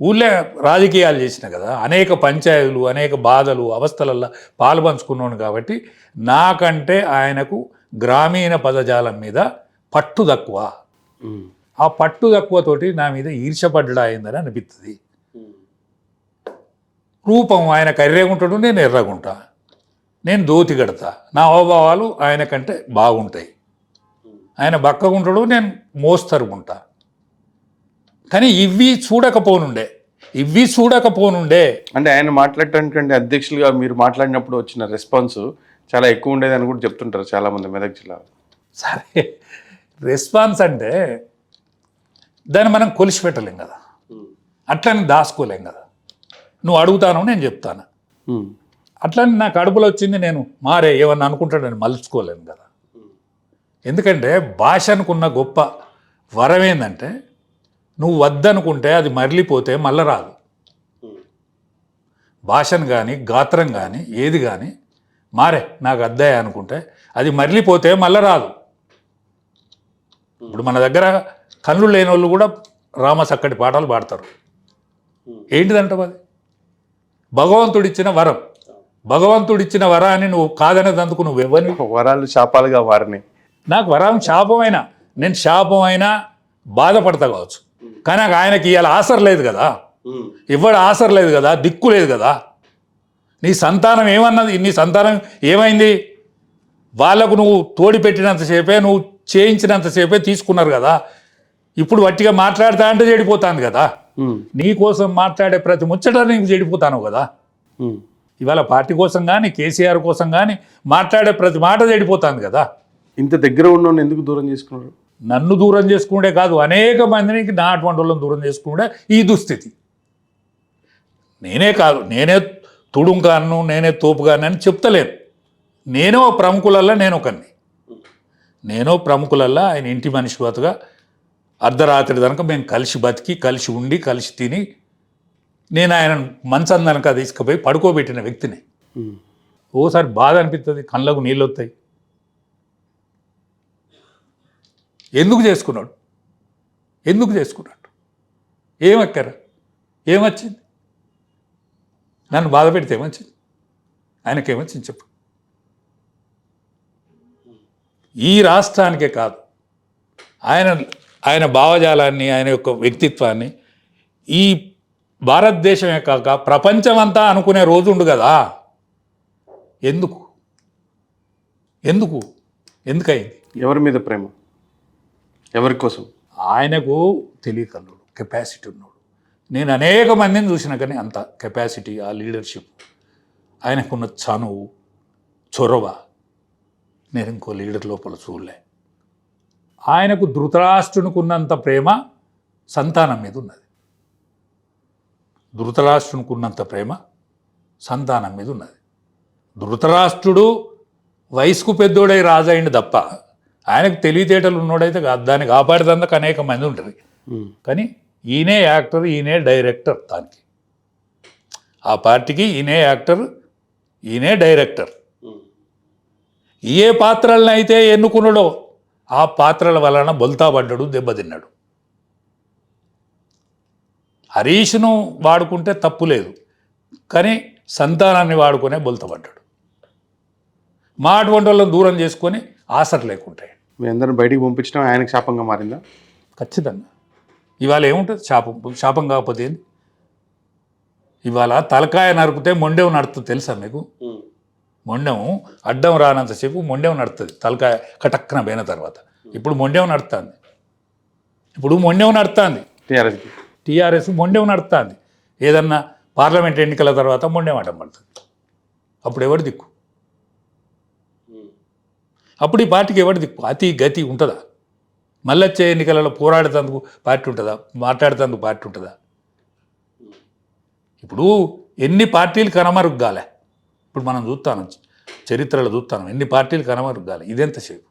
ఊళ్ళో రాజకీయాలు చేసిన కదా, అనేక పంచాయతీలు, అనేక బాధలు, అవస్థలల్లో పాలు పంచుకున్నాను. కాబట్టి నాకంటే ఆయనకు గ్రామీణ పదజాలం మీద పట్టు తక్కువ. ఆ పట్టు తక్కువతోటి నా మీద ఈర్షపడ్డా అయిందని అనిపిస్తుంది. రూపం ఆయన కర్రెగుంటాడు, నేను ఎర్రగుంటా, నేను ధోతి కడతా, నా హావభావాలు ఆయన కంటే బాగుంటాయి. ఆయన బక్కగుంటాడు, నేను మోస్తరుగుంటా. కానీ ఇవి చూడకపోనుండే అంటే ఆయన మాట్లాడటానికంటే అధ్యక్షులుగా మీరు మాట్లాడినప్పుడు వచ్చిన రెస్పాన్స్ చాలా ఎక్కువ ఉండేది అని కూడా చెప్తుంటారు చాలా మంది మెదక్ జిల్లా. సరే, రెస్పాన్స్ అంటే దాన్ని మనం కొలిసి పెట్టలేం కదా, అట్లని దాచుకోలేం కదా. నువ్వు అడుగుతాను, నేను చెప్తాను. అట్లని నా కడుపులో వచ్చింది, నేను మారే ఏమన్నా అనుకుంటాడని మలుచుకోలేను కదా. ఎందుకంటే భాషనుకున్న గొప్ప వరం ఏంటంటే నువ్వు వద్దనుకుంటే అది మరలిపోతే మళ్ళీ రాదు. భాషను కానీ గాత్రం కానీ ఏది కానీ మారే నాకు అద్దాయ అనుకుంటే అది మరలిపోతే మళ్ళీ రాదు. ఇప్పుడు మన దగ్గర కళ్ళు లేని వాళ్ళు కూడా రామసక్కటి పాటలు పాడతారు. ఏంటిదంటావు అది? భగవంతుడిచ్చిన వరం. భగవంతుడిచ్చిన వరాన్ని నువ్వు కాదనేదందుకు నువ్వు ఇవ్వని. వరాలు శాపాలుగా వారిని. నాకు వరం శాపమైనా, నేను శాపమైనా బాధపడతా కావచ్చు, కానీ నాకు ఆయనకి ఇవాళ ఆసర లేదు కదా, ఇవ్వడం ఆసర లేదు కదా, దిక్కు లేదు కదా. నీ సంతానం ఏమన్నది, నీ సంతానం ఏమైంది? వాళ్ళకు నువ్వు తోడి పెట్టినంతసేపే, నువ్వు చేయించినంతసేపే తీసుకున్నారు కదా. ఇప్పుడు వట్టిగా మాట్లాడతా అంటే చెడిపోతాను కదా. నీ కోసం మాట్లాడే ప్రతి ముచ్చట నీకు చెడిపోతాను కదా. ఇవాళ పార్టీ కోసం కానీ కేసీఆర్ కోసం కానీ మాట్లాడే ప్రతి మాట చెడిపోతాను కదా. ఇంత దగ్గర ఉన్న ఎందుకు దూరం చేసుకున్నారు? నన్ను దూరం చేసుకుంటే కాదు, అనేక మందికి నా అటువంటి వాళ్ళని దూరం చేసుకుంటే ఈ దుస్థితి. నేనే కాదు, నేనే తుడుంకాను, నేనే తోపుగాను అని చెప్తలేను. నేనో ప్రముఖులల్లా నేనో ప్రముఖులల్లా ఆయన ఇంటి మనిషి బతుగా అర్ధరాత్రి కనుక మేము కలిసి బతికి, కలిసి ఉండి, కలిసి తిని, నేను ఆయన మంచం కనుక తీసుకుపోయి పడుకోబెట్టిన వ్యక్తిని. ఓసారి బాధ అనిపిస్తుంది, కళ్ళకు నీళ్ళు వస్తాయి. ఎందుకు చేసుకున్నాడు? ఏమక్కర? ఏమొచ్చింది? నన్ను బాధ పెడితే ఏమొచ్చింది? ఆయనకేమొచ్చింది చెప్పు. ఈ రాష్ట్రానికే కాదు, ఆయన భావజాలాన్ని, ఆయన యొక్క వ్యక్తిత్వాన్ని ఈ భారతదేశమే కాక ప్రపంచమంతా అనుకునే రోజు ఉండు కదా. ఎందుకయింది? ఎవరి మీద ప్రేమ? ఎవరి కోసం? ఆయనకు తెలియకల్లుడు, కెపాసిటీ ఉన్నాడు. నేను అనేక మందిని చూసినా కానీ అంత కెపాసిటీ, ఆ లీడర్షిప్, ఆయనకున్న చనువు, చొరవ నేను ఇంకో లీడర్ లోపల చూడలే. ఆయనకు ధృతరాష్ట్రునికున్నంత ప్రేమ సంతానం మీద ఉన్నది. ధృతరాష్ట్రునికున్నంత ప్రేమ సంతానం మీద ఉన్నది. ధృతరాష్ట్రుడు వయసుకు పెద్దోడై రాజైండు తప్ప ఆయనకు తెలివితేటలు ఉన్నోడైతే దాన్ని కాపాడేందుకు అనేక మంది ఉంటుంది. కానీ ఈయనే యాక్టర్, ఈయనే డైరెక్టర్. దానికి ఆ పార్టీకి ఈయనే యాక్టర్, ఈయనే డైరెక్టర్. ఏ పాత్రలను అయితే ఎన్నుకున్నాడో ఆ పాత్రల వలన బొల్తా పడ్డాడు, దెబ్బతిన్నాడు. హరీష్ను వాడుకుంటే తప్పు లేదు, కానీ సంతానాన్ని వాడుకునే బొల్తపడ్డాడు. మా అటువంటి వాళ్ళని దూరం చేసుకొని ఆసర లేకుంటాయి. మీ అందరిని బయటికి పంపించడం ఆయనకు శాపంగా మారిందా? ఖచ్చితంగా. ఇవాళ ఏముంటుంది? శాపం కాకపోతే ఏంది? ఇవాళ తలకాయ నరికితే మొండెం నడుతుంది తెలుసా మీకు? మొండెం అడ్డం రానంతసేపు మొండెం నడుతుంది, తలకాయ కటక్కన పోయిన తర్వాత. ఇప్పుడు మొండెం నడుస్తుంది, టీఆర్ఎస్కి. టీఆర్ఎస్ మొండెం నడుస్తుంది. ఏదన్నా పార్లమెంట్ ఎన్నికల తర్వాత మొండెం అడ్డం పడుతుంది. అప్పుడు ఎవరి దిక్కు? అప్పుడు ఈ పార్టీకి ఎవరి దిక్కు? అతి గతి ఉంటుందా? మళ్ళీ వచ్చే ఎన్నికలలో పోరాడేందుకు పార్టీ ఉంటుందా? మాట్లాడేందుకు పార్టీ ఉంటుందా? ఇప్పుడు ఎన్ని పార్టీలు కనమరుగ్గాలే. ఇప్పుడు మనం చూస్తాను, చరిత్రలో చూస్తాను, ఎన్ని పార్టీలు కనమరుగ్గాలి. ఇదెంతసేపు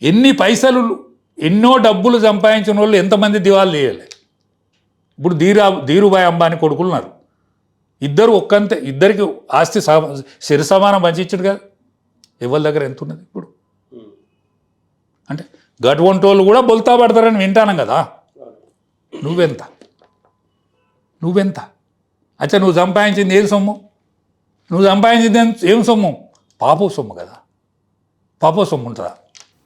ఎన్ని పైసలు, ఎన్నో డబ్బులు సంపాదించిన వాళ్ళు ఎంతమంది దివాలు చేయాలి. ఇప్పుడు ధీరుభాయ్ అంబానీ కొడుకులు ఉన్నారు, ఇద్దరు ఒక్కంతే, ఇద్దరికి ఆస్తి శరి సమానం పంచిచ్చాడు కదా. ఎవరి దగ్గర ఎంత ఉన్నది ఇప్పుడు? అంటే గటువంటి వాళ్ళు కూడా బొల్తా పడతారని వింటాను కదా. నువ్వెంత? అచ్చా, నువ్వు సంపాదించింది ఏది సొమ్ము? నువ్వు సంపాదించింది ఏం సొమ్ము? పాపో సొమ్ము కదా. పాపో సొమ్ము ఉంటుందా?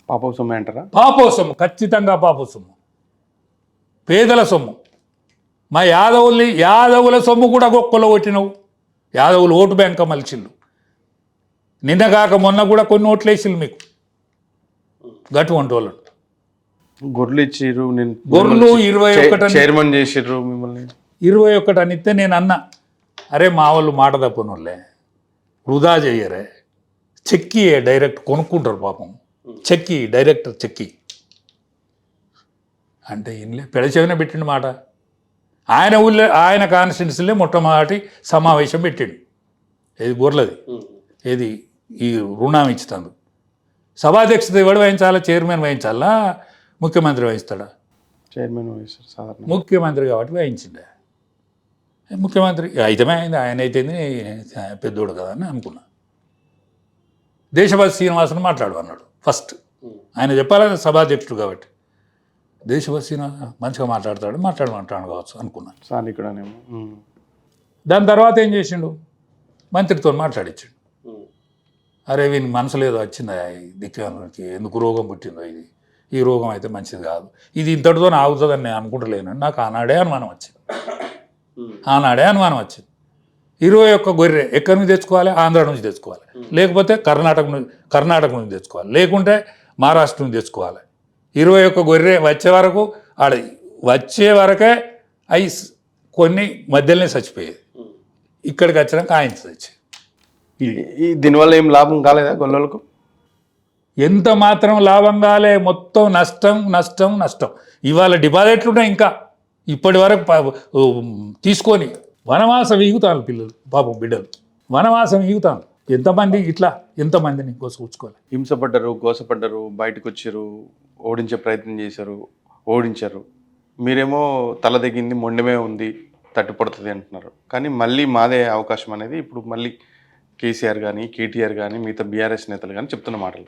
పాపం సొమ్ము అంటారా? పాపో సొమ్ము, ఖచ్చితంగా పాపో సొమ్ము, పేదల సొమ్ము. మా యాదవుల సొమ్ము కూడా గొప్పలో కొట్టినవు. యాదవులు ఓటు బ్యాంక్ మలిచిళ్ళు. నిన్నగాక మొన్న కూడా కొన్ని ఓట్లు వేసిళ్ళు మీకు. గటువంటి వాళ్ళు గొర్రెలు ఇచ్చిర్రు, గొర్రెలు 21 చైర్మన్ చేసిర్రు మిమ్మల్ని. 21 అనిస్తే నేను అన్నా, అరే మా వాళ్ళు మాట తప్పని వాళ్ళే, వృధా చెయ్యరే, చెక్కి డైరెక్ట్ కొనుక్కుంటారు పాపం, చెక్కి డైరెక్టర్ చెక్కి అంటే ఇన్లే పెడచెవిన పెట్టిండు మాట. ఆయన ఊళ్ళో ఆయన కాన్స్టిట్యున్సీలే మొట్టమొదటి సమావేశం పెట్టిండు. ఏది గొర్రెలది, ఏది ఈ రుణం ఇచ్చుతాను. సభాధ్యక్షత ఎవడు వహించాలా? చైర్మన్ వహించాలా? ముఖ్యమంత్రి వహిస్తాడా? చైర్మన్ వహిస్తారు సాధారణ. ముఖ్యమంత్రి కాబట్టి వహించిండే. ముఖ్యమంత్రి అయితమే అయింది, ఆయన అయితే పెద్దోడు కదా అని అనుకున్నా. దేశభక్తి శ్రీనివాసన్ మాట్లాడు అన్నాడు ఫస్ట్. ఆయన చెప్పాలని సభాధ్యక్షుడు కాబట్టి. దేశభక్తి శ్రీనివాస మంచిగా మాట్లాడతాడు కావచ్చు అనుకున్నాను. సానికుడనేమో. దాని తర్వాత ఏం చేసిండు? మంత్రితో మాట్లాడించాడు. అరే వీని మనసులో ఏదో వచ్చిందా ఈ దిక్కానికి, ఎందుకు రోగం పుట్టిందో, ఈ రోగం అయితే మంచిది కాదు, ఇది ఇంతటితో ఆగుతుందని నేను అనుకుంటలేను. నాకు ఆనాడే అనుమానం వచ్చింది. 21 గొర్రె ఎక్కడి నుంచి తెచ్చుకోవాలి? ఆంధ్ర నుంచి తెచ్చుకోవాలి, లేకపోతే కర్ణాటక నుంచి తెచ్చుకోవాలి, లేకుంటే మహారాష్ట్ర నుంచి తెచ్చుకోవాలి. 21 గొర్రె వచ్చే వరకే అవి కొన్ని మధ్యలోనే చచ్చిపోయేది. ఇక్కడికి వచ్చినాక ఆయన చచ్చి. దీనివల్ల ఏం లాభం కాలేదా గొల్లలకు? ఎంత మాత్రం లాభం కాలే, మొత్తం నష్టం. ఇవాళ డిపాజిట్లు ఉన్నాయి ఇంకా ఇప్పటి వరకు తీసుకొని వనవాసం ఈగుతాను పిల్లలు, పాపం బిడ్డలు వనవాసం ఈగుతాను. ఎంతమందిని కోసుకొచ్చుకోవాలి. హింసపడ్డారు, గోసపడ్డారు, బయటకు వచ్చారు, ఓడించే ప్రయత్నం చేశారు, ఓడించారు. మీరేమో తల దిగింది, మొండమే ఉంది, తట్టుపడుతుంది అంటున్నారు. కానీ మళ్ళీ మాదే అవకాశం అనేది ఇప్పుడు మళ్ళీ కేసీఆర్ కానీ, కేటీఆర్ కానీ, మిగతా బీఆర్ఎస్ నేతలు కానీ చెప్తున్న మాటలు.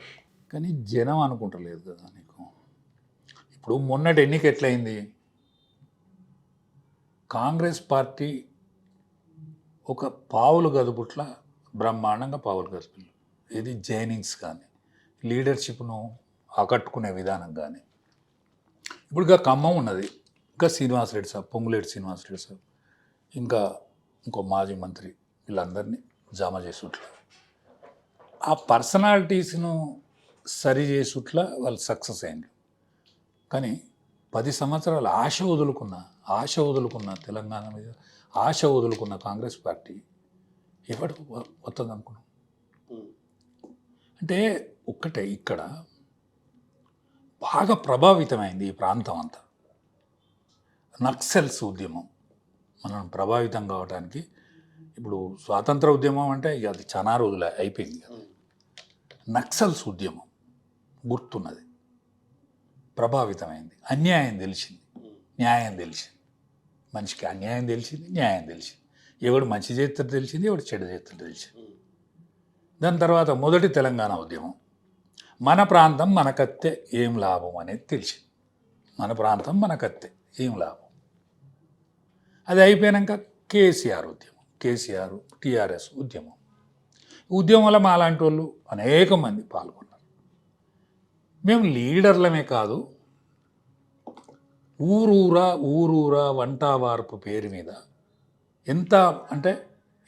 కానీ జనం అనుకుంటలేదు కదా నీకు. ఇప్పుడు మొన్నటి ఎన్నిక ఎట్లయింది? కాంగ్రెస్ పార్టీ ఒక పావులు గదుపుట్ల బ్రహ్మాండంగా పావులు గదుపులు, ఇది జైనింగ్స్ కానీ, లీడర్షిప్ను ఆకట్టుకునే విధానం కానీ. ఇప్పుడు ఇంకా ఖమ్మం ఉన్నది, ఇంకా శ్రీనివాసరెడ్డి సాబ్, పొంగులేటి శ్రీనివాసరెడ్డి సాబ్, ఇంకా ఇంకో మాజీ మంత్రి, వీళ్ళందరినీ జమ చేసుట్లా ఆ పర్సనాలిటీస్ను సరి చేసుట్లా వాళ్ళు సక్సెస్ అయింది. కానీ 10 సంవత్సరాలు ఆశ వదులుకున్న తెలంగాణ మీద ఆశ వదులుకున్న కాంగ్రెస్ పార్టీ ఎవరికి వస్తుంది అనుకున్నాం? అంటే ఒక్కటే ఇక్కడ బాగా ప్రభావితమైంది ఈ ప్రాంతం అంతా. నక్సల్స్ ఉద్యమం మనం ప్రభావితం కావడానికి. ఇప్పుడు స్వాతంత్ర ఉద్యమం అంటే ఇక అది చాలా రోజులు అయిపోయింది కదా. నక్సల్స్ ఉద్యమం గుర్తున్నది, ప్రభావితమైంది. అన్యాయం తెలిసింది, న్యాయం తెలిసింది. మనిషికి అన్యాయం తెలిసింది, న్యాయం తెలిసింది. ఎవడు మంచి చేస్తాడు తెలిసింది, ఎవడు చెడు చేస్తాడు తెలిసింది. దాని తర్వాత మొదటి తెలంగాణ ఉద్యమం, మన ప్రాంతం మనకత్తే ఏం లాభం అనేది తెలిసింది. మన ప్రాంతం మనకత్తే ఏం లాభం. అది అయిపోయాక కేసీఆర్ ఉద్యమం, కేసీఆర్ టీఆర్ఎస్ ఉద్యమం. ఉద్యమంలో మా లాంటి వాళ్ళు అనేక మంది పాల్గొన్నారు. మేము లీడర్లమే కాదు, ఊరూరా వంట వార్పు పేరు మీద ఎంత అంటే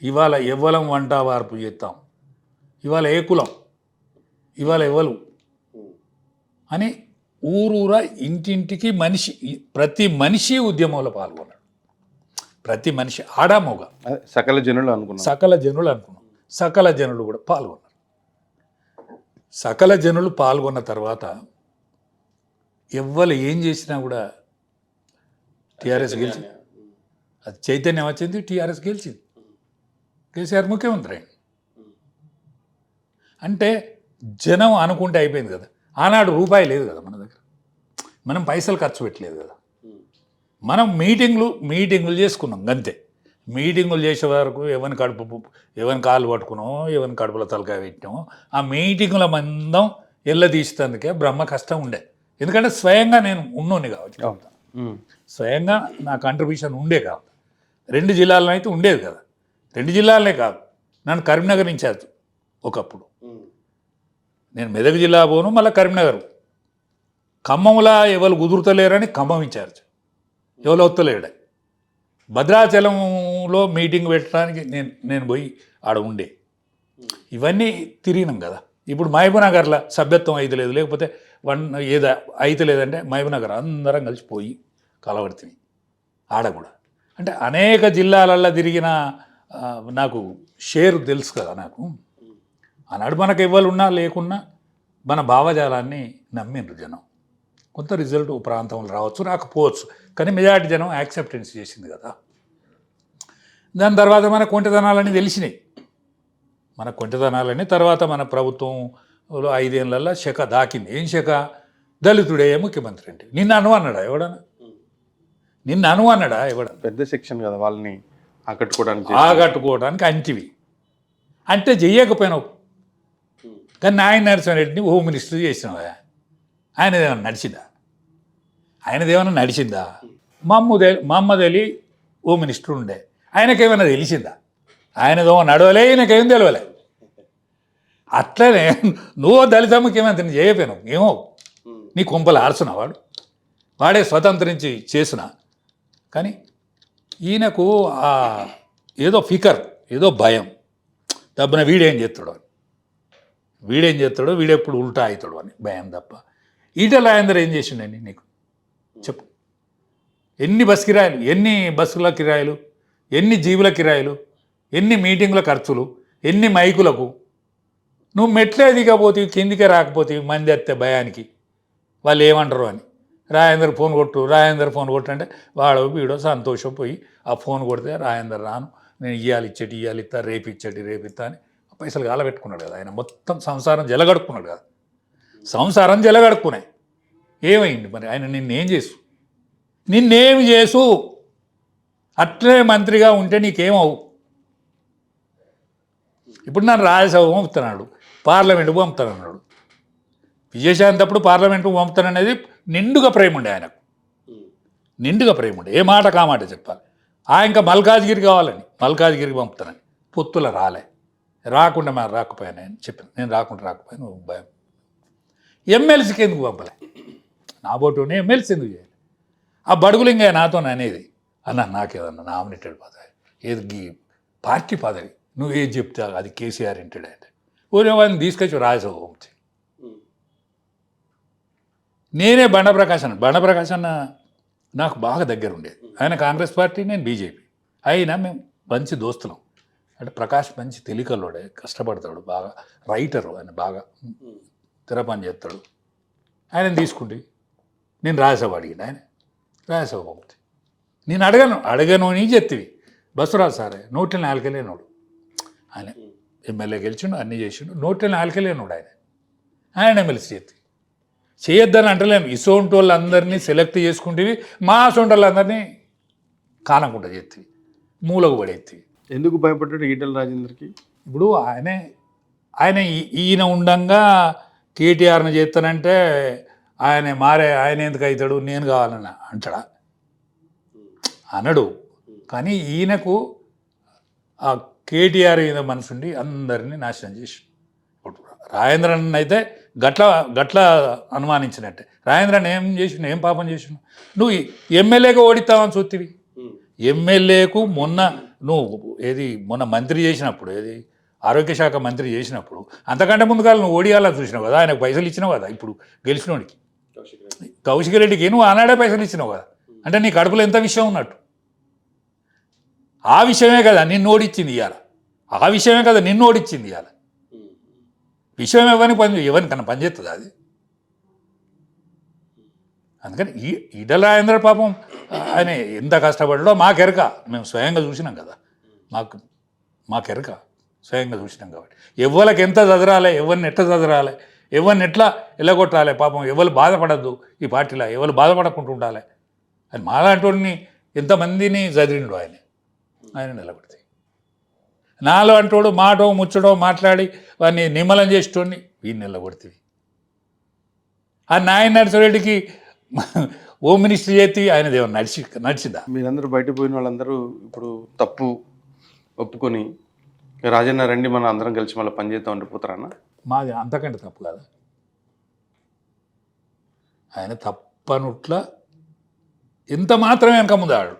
ఇవాళ ఎవ్వలం వంట వార్పు చేస్తాం, ఇవాళ ఏ కులం, ఇవాళ ఎవరు అని ఊరూరా ఇంటింటికి ప్రతి మనిషి ఉద్యమంలో పాల్గొన్నాడు. ప్రతి మనిషి ఆడామోగ అదే సకల జనులు అనుకున్నాం. సకల జనులు కూడా పాల్గొన్నారు. సకల జనులు పాల్గొన్న తర్వాత ఎవ్వరు ఏం చేసినా కూడా టీఆర్ఎస్ గెలిచింది. అది చైతన్యం వచ్చింది, టీఆర్ఎస్ గెలిచింది, కేసీఆర్ ముఖ్యమంత్రి అయింది. అంటే జనం అనుకుంటే అయిపోయింది కదా. ఆనాడు రూపాయి లేదు కదా మన దగ్గర, మనం పైసలు ఖర్చు పెట్టలేదు కదా. మనం మీటింగులు చేసుకున్నాం అంతే. మీటింగులు చేసే వరకు ఎవరిని కాళ్ళు పట్టుకున్నామో, ఎవరిని కడుపులో తలకాయ పెట్టినామో, ఆ మీటింగుల మందం ఎల్ల తీసేందుకే బ్రహ్మ కష్టం ఉండే. ఎందుకంటే స్వయంగా నేను ఉన్నోని కావచ్చు, స్వయంగా నా కంట్రిబ్యూషన్ ఉండే కాదు. 2 జిల్లాలను అయితే ఉండేది కదా. 2 జిల్లాలనే కాదు, నన్ను కరీంనగర్ ఇన్ఛార్జ్ ఒకప్పుడు. నేను మెదక్ జిల్లా పోను, మళ్ళీ కరీంనగర్. ఖమ్మంలో ఎవరు కుదురుతలేరని ఖమ్మం ఇన్ఛార్జ్, ఎవరు వస్తలేడు. భద్రాచలంలో మీటింగ్ పెట్టడానికి నేను పోయి ఆడ ఉండే. ఇవన్నీ తిరిగినాం కదా. ఇప్పుడు మహబూబ్నగర్లో సభ్యత్వం అయితే లేదు, లేకపోతే ఏదో అయితే లేదంటే మహబూబ్నగర్ అందరం కలిసిపోయి కలవడితిని ఆడ కూడా. అంటే అనేక జిల్లాలల్లో తిరిగిన నాకు షేర్ తెలుసు కదా నాకు. ఆనాడు మనకు ఇవ్వాలి ఉన్నా లేకున్నా మన భావజాలాన్ని నమ్మిండ్రు జనం. కొంత రిజల్ట్ ప్రాంతంలో రావచ్చు, రాకపోవచ్చు, కానీ మెజారిటీ జనం యాక్సెప్టెన్స్ చేసింది కదా. దాని తర్వాత మన కొంటెదనాలని తెలిసినాయి. మన కొంటెదనాలని తర్వాత మన ప్రభుత్వంలో 5 ఏళ్ళల్లో శక దాకింది. ఏం శక? దళితుడే ముఖ్యమంత్రి అంటే. నిన్ను అన్నాడా ఎవడన్నా? ఎవడన్నా? పెద్ద సెక్షన్ కదా, వాళ్ళని ఆకట్టుకోవడానికి అంటివి అంటే చెయ్యకపోయినావు. కానీ నాయన నరసింహారెడ్డిని హోమ్ మినిస్టర్ చేసినావా? ఆయనదేమన్నా నడిచిందా? మహమ్మద్ అలీ హోమ్ మినిస్టర్ ఉండే, ఆయనకేమైనా తెలిసిందా? ఆయనదేమో నడవలే, ఈయనకేం తెలియలే. అట్లనే నువ్వు దళిత ముఖ్యమంత్రిని చేయకపోయినావు. ఏమో నీ కొంపలు ఆర్చున్నా వాడే స్వతంత్రించి చేసిన. కానీ ఈయనకు ఏదో ఫికర్, ఏదో భయం, దబ్బున వీడేం చేస్తాడో వీడెప్పుడు ఉల్టా అవుతాడు అని భయం తప్ప. ఈటల రాజేందర్ ఏం చేసిండని నీకు చెప్పు. ఎన్ని బస్సుల కిరాయిలు, ఎన్ని జీవుల కిరాయిలు, ఎన్ని మీటింగుల ఖర్చులు, ఎన్ని మైకులకు. నువ్వు మెట్లే దిగపోతే కిందికే రాకపోతే మంది ఎత్తే భయానికి వాళ్ళు ఏమంటారు అని. రాజేందర్ ఫోన్ కొట్టు అంటే వీడో సంతోషం పోయి ఆ ఫోన్ కొడితే రాజేందర్ రాను, నేను ఇవ్వాలి ఇస్తా, రేపు ఇస్తా అని పైసలు గాలబెట్టుకున్నాడు కదా. ఆయన మొత్తం సంసారం జలగడుక్కున్నాడు కదా. సంసారం జలగడుక్కున్నాయి. ఏమైంది మరి? ఆయన నిన్నేమి చేసు అట్లే మంత్రిగా ఉంటే నీకేమవు? ఇప్పుడు నన్ను రాజ్యసభ పంపుతున్నాడు, పార్లమెంటు పంపుతానన్నాడు. విజయశాంతి అప్పుడు పార్లమెంటు పంపుతాననేది నిండుగా ప్రేమ ఉండే ఆయనకు, ఏ మాట కామాట చెప్పాలి. ఇంకా మల్కాజ్గిరి కావాలని మల్కాజ్గిరికి పంపుతానని పొత్తుల రాకుండా మరి రాకపోయాను అని చెప్పాను. నేను రాకపోయాను భయం. ఎమ్మెల్సీకి ఎందుకు పంపలే? నా బోటునే ఎమ్మెల్సీ ఎందుకు చేయాలి? ఆ బడుగులింగా నాతో అనేది నాకేదన్నా నామినేటెడ్ పదవి, ఏది పార్టీ పదవి, నువ్వు ఏది చెప్తే అది కేసీఆర్ ఇంటెడ్ అంటే వాడిని తీసుకొచ్చి రాజ్యసభ పంపించి. నేనే బండప్రకాశ్ అన్న నాకు బాగా దగ్గర ఉండేది. ఆయన కాంగ్రెస్ పార్టీ, నేను బీజేపీ. అయినా మేము మంచి దోస్తులం. అంటే ప్రకాష్ మంచి తెలికల్లోడే, కష్టపడతాడు, బాగా రైటరు, ఆయన బాగా తెరపని చేస్తాడు. ఆయన తీసుకుంటే నేను రాజ్యసభ అడిగింది, ఆయన రాజ్యసభ పంపుతుంది. నేను అడగను అని చెప్తివి. బస్సురాజు సారే 104 లేనోడు ఆయన. ఎమ్మెల్యే గెలిచిండు, అన్నీ చేసిండు, 104 లేనోడు ఆయన ఎమ్మెల్సీ చేతి చేయొద్దని అంటలేను. ఇసోంటి వాళ్ళందరినీ సెలెక్ట్ చేసుకుంటేవి, మా అసోంటి వాళ్ళందరినీ కానకుండా చేతివి, మూలకు పడేవి. ఎందుకు భయపడ్డాడు ఈటల రాజేందర్కి? ఇప్పుడు ఆయన ఈయన ఉండంగా కేటీఆర్ని చేస్తానంటే ఆయన ఎందుకు అవుతాడు, నేను కావాలని అంటాడా? అనడు. కానీ ఈయనకు ఆ కేటీఆర్ మీద మనసుండి అందరినీ నాశనం చేసి. రాజేంద్రన్ అయితే గట్ల గట్ల అనుమానించినట్టే. రాజేంద్రని ఏం చేసిన, ఏం పాపం చేసిన? నువ్వు ఎమ్మెల్యేగా ఓడిస్తావని చూతివి. ఎమ్మెల్యేకు మొన్న మంత్రి చేసినప్పుడు, ఆరోగ్య శాఖ మంత్రి చేసినప్పుడు అంతకంటే ముందుగా నువ్వు ఓడియాలని చూసినావు కదా, ఆయనకు పైసలు ఇచ్చినావు కదా. ఇప్పుడు గెలిచినోడికి కౌశిక్ రెడ్డికి నువ్వు ఆనాడే పైసలు ఇచ్చినావు కదా. అంటే నీ కడుపులో ఎంత విషయం ఉన్నట్టు. ఆ విషయమే కదా నిన్ను ఓడిచ్చింది ఇవాళ. ఆ విషయమే కదా నిన్ను ఓడిచ్చింది ఇవాళ. విషయం ఎవరికన్నా పనిచేస్తుంది అది. అందుకని ఈటల రాజేంద్ర పాపం ఆయన ఎంత కష్టపడ్డాడో మాకెరక. మేము స్వయంగా చూసినాం కదా, మాకెరక స్వయంగా చూసినాం కాబట్టి. ఎవరికి ఎంత చదరాలి, ఎవరిని ఎట్లా చదరాలి, ఎవరిని ఎట్లా ఎల్లగొట్టాలి, పాపం ఎవరు బాధపడద్దు ఈ పార్టీలో, ఎవరు బాధపడకుండా ఉండాలి అని మాలాంటి వాడిని ఎంతమందిని చదివిండు ఆయన నిలబడితే. నాలో అంటోడు మాటో ముచ్చడో మాట్లాడి వాడిని నిమ్మలం చేసేటోడిని వీడిని నిలబడుతుంది. ఆ నాయన నరసరెడ్డికి హోమ్ మినిస్టర్ చేతి ఆయనది ఏమన్నా నడిచిందా? మీరందరూ బయటకు పోయిన వాళ్ళందరూ ఇప్పుడు తప్పు ఒప్పుకొని రాజన్న రండి మనం అందరం కలిసి మళ్ళీ పనిచేద్దాం అండిపోతారన్న. మాది అంతకంటే తప్పు కదా. ఆయన తప్పనుట్ల ఎంత మాత్రమే వెనక ముందాడు.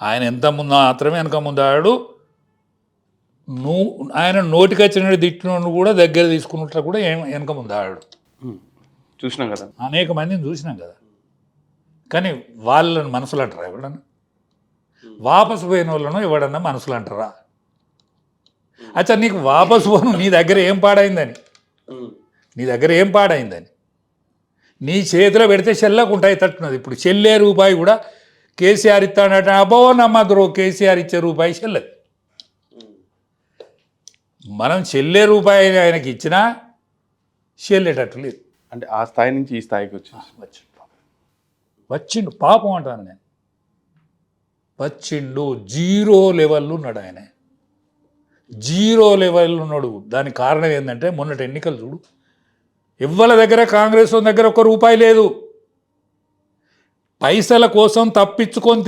ఆయన ఎంత మాత్రమే వెనక ముందాడు. ఆయన నోటికి వచ్చిన తిట్టినోడు కూడా దగ్గర తీసుకున్నట్లు కూడా వెనక ముందాడు. చూసినాం కదా, అనేక మందిని చూసినాం కదా. కానీ వాళ్ళని మనసులు అంటారా ఎవడన్నా? వాపసు పోయిన వాళ్ళను ఎవడన్నా మనసులు అంటారా? అచ్చా నీకు వాపసు పోను, నీ దగ్గర ఏం పాడైందని, నీ చేతిలో పెడితే చెల్లకుంటాయి తట్టున్నది. ఇప్పుడు చెల్లే రూపాయి కూడా కేసీఆర్ ఇస్తాడట. అబ్బో నమ్మద్రో, కేసీఆర్ ఇచ్చే రూపాయి చెల్లది. మనం చెల్లే రూపాయి ఆయనకి ఇచ్చినా చెల్లేటట్టు లేదు. అంటే ఆ స్థాయి నుంచి ఈ స్థాయికి వచ్చిండు పాపం అంటాను నేను. వచ్చిండు, జీరో లెవెల్లో ఉన్నాడు ఆయన, జీరో లెవెల్లో ఉన్నాడు. దానికి కారణం ఏంటంటే మొన్నటి ఎన్నికలు చూడు, ఎవ్వరి దగ్గర కాంగ్రెస్ దగ్గర ఒక్క రూపాయి లేదు. పైసల కోసం తప్పించుకొని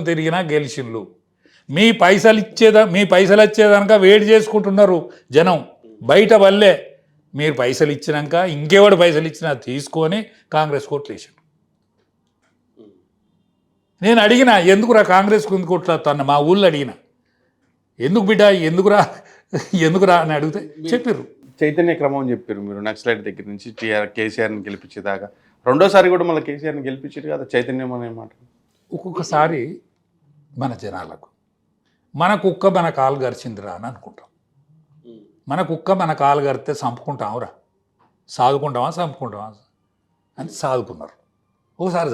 తిరిగినా గెలిచిండ్లు. మీ పైసలు వచ్చేదాక వేడి చేసుకుంటున్నారు జనం బయట వల్లే. మీరు పైసలు ఇచ్చినాక ఇంకెవడు పైసలు ఇచ్చినా తీసుకొని కాంగ్రెస్ కోట్లు వేసాడు. నేను అడిగిన, ఎందుకురా కాంగ్రెస్ ఎందుకు కొట్లాడుతాను, మా ఊళ్ళో అడిగిన, ఎందుకు బిడ్డ ఎందుకురా అని అడిగితే చెప్పారు చైతన్య క్రమం అని చెప్పారు. మీరు నక్సలైట్ దగ్గర నుంచి కేసీఆర్ని గెలిపించేదాకా రెండోసారి కూడా మళ్ళీ కేసీఆర్ని గెలిపించారు కదా, చైతన్యం అనే మాట. ఒక్కొక్కసారి మన జనాలకు మన కుక్క మన కాలు గరిచిందిరా అని అనుకుంటాం. మన కుక్క మన కాలు గరితే చంపుకుంటాంరా, చంపుకుంటామా అని సాదుకున్నారు. ఒకసారి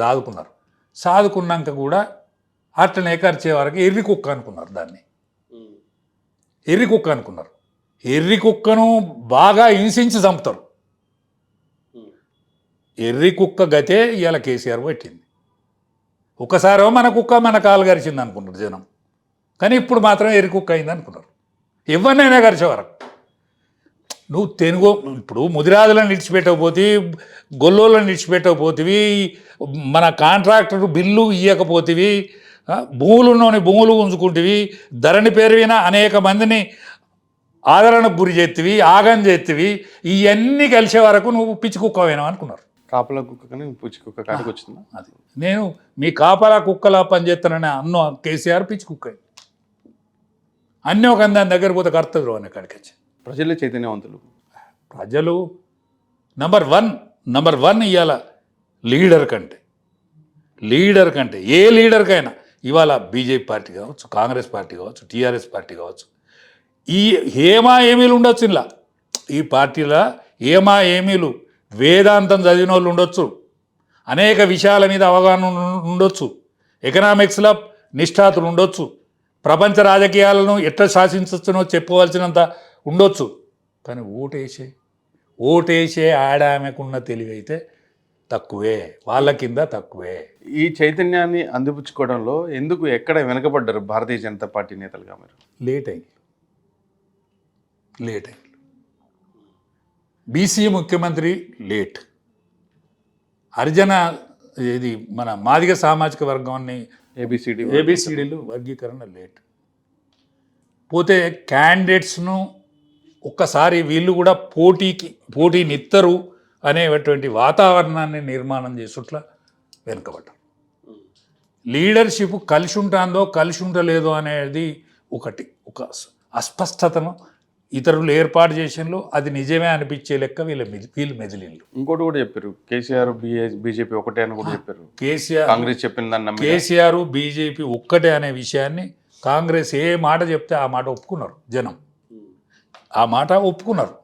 సాదుకున్నాక కూడా అట్లనే కరిచే వరకు ఎర్రి కుక్క అనుకున్నారు. దాన్ని ఎర్రి కుక్క అనుకున్నారు. ఎర్రి కుక్కను బాగా హింసించి చంపుతారు. ఎర్రి కుక్క గతే ఇవాళ కేసీఆర్ పెట్టింది. ఒకసారో మన కుక్క మన కాలు గరిచింది అనుకున్నారు జనం, కానీ ఇప్పుడు మాత్రం ఎర్రి కుక్క అయింది అనుకున్నారు. ఎవరినైనా గరిచేవారు. నువ్వు ఇప్పుడు ముదిరాజులను విడిచిపెట్టకపోతే, గొల్లోళ్ళని విడిచిపెట్టకపోతేవి, మన కాంట్రాక్టర్ బిల్లు ఇవ్వకపోతేవి, భూములు ఉంచుకుంటేవి, ధరణి పేరు వినా అనేక మందిని ఆదరణకు గురి చేతివి, ఆగం చేతివి, ఇవన్నీ కలిసే వరకు నువ్వు పిచ్చి కుక్కవేనా అనుకున్నారు. కాపలా కుక్క కానీ పిచ్చి కుక్క కాడికి వచ్చిందా? అది నేను మీ కాపలా కుక్కలా పనిచేస్తానని కేసీఆర్ పిచ్చి కుక్క అన్నీ ఒక దాని దగ్గర పోతే కర్తవ్యం అని కాడికి వచ్చి. ప్రజలే చైతన్యవంతులు. ప్రజలు నంబర్ వన్ ఇవాళ లీడర్ కంటే ఏ లీడర్కైనా ఇవాళ బీజేపీ పార్టీ కావచ్చు, కాంగ్రెస్ పార్టీ కావచ్చు, టీఆర్ఎస్ పార్టీ కావచ్చు, ఈ ఏమీలు ఉండొచ్చు. ఇలా ఈ పార్టీల ఏమీలు వేదాంతం చదివిన వాళ్ళు ఉండొచ్చు, అనేక విషయాల మీద అవగాహన ఉండొచ్చు, ఎకనామిక్స్లో నిష్ఠాతులు ఉండొచ్చు, ప్రపంచ రాజకీయాలను ఎట్లా శాసించవచ్చునో చెప్పవలసినంత ఉండొచ్చు. కానీ ఓటేసే ఆడామెకున్న తెలివి అయితే తక్కువే, వాళ్ళ కింద తక్కువే. ఈ చైతన్యాన్ని అందిపుచ్చుకోవడంలో ఎక్కడ వెనకబడ్డారు భారతీయ జనతా పార్టీ నేతలుగా? మీరు లేట్ అయింది. బీసీ ముఖ్యమంత్రి లేట్, హరిజన ఇది మన మాదిగ సామాజిక వర్గాన్ని ఏబిసిడీలు వర్గీకరణ లేట్. పోతే క్యాండిడేట్స్ను ఒక్కసారి వీళ్ళు కూడా పోటీనిత్తరు అనేటువంటి వాతావరణాన్ని నిర్మాణం చేసుట్లా వెనుకబడ్డారు. లీడర్షిప్ కలిసి ఉంటుందో కలిసి ఉండలేదో అనేది ఒక అస్పష్టతను ఇతరులు ఏర్పాటు చేసినలో అది నిజమే అనిపించే లెక్క వీళ్ళు మెదిలిండ్రు. ఇంకోటి కూడా చెప్పారు, కేసీఆర్ బీజేపీ ఒకటే అని కూడా చెప్పారు. కేసీఆర్ కాంగ్రెస్ చెప్పిన దాన్ని నమ్మి కేసీఆర్ బీజేపీ ఒక్కటే అనే విషయాన్ని కాంగ్రెస్ ఏ మాట చెప్తే ఆ మాట ఒప్పుకున్నారు జనం. ఆ మాట ఒప్పుకున్నారు.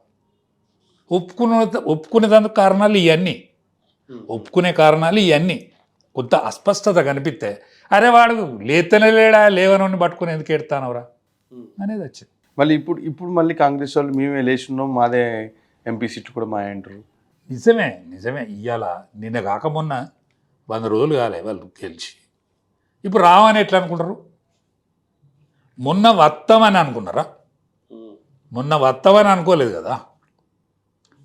ఒప్పుకునేందుకు కారణాలు ఇవన్నీ, ఒప్పుకునే కారణాలు ఇవన్నీ. కొంత అస్పష్టత కనిపిస్తే అరే వాడు లేతనే లేడా లేవనని పట్టుకుని ఎందుకు ఎడతానవరా అనేది వచ్చింది. మళ్ళీ ఇప్పుడు మళ్ళీ కాంగ్రెస్ వాళ్ళు మేమే లేచున్నాం, మాదే ఎంపీ సీట్లు కూడా మా అంటారు. నిజమే ఇవాళ నిన్న కాక మొన్న 100 రోజులు కాలే వాళ్ళు గెలిచి. ఇప్పుడు రావని ఎట్లా అనుకుంటారు? మొన్న వస్తామని అనుకున్నారా? మొన్న వస్తామని అనుకోలేదు కదా.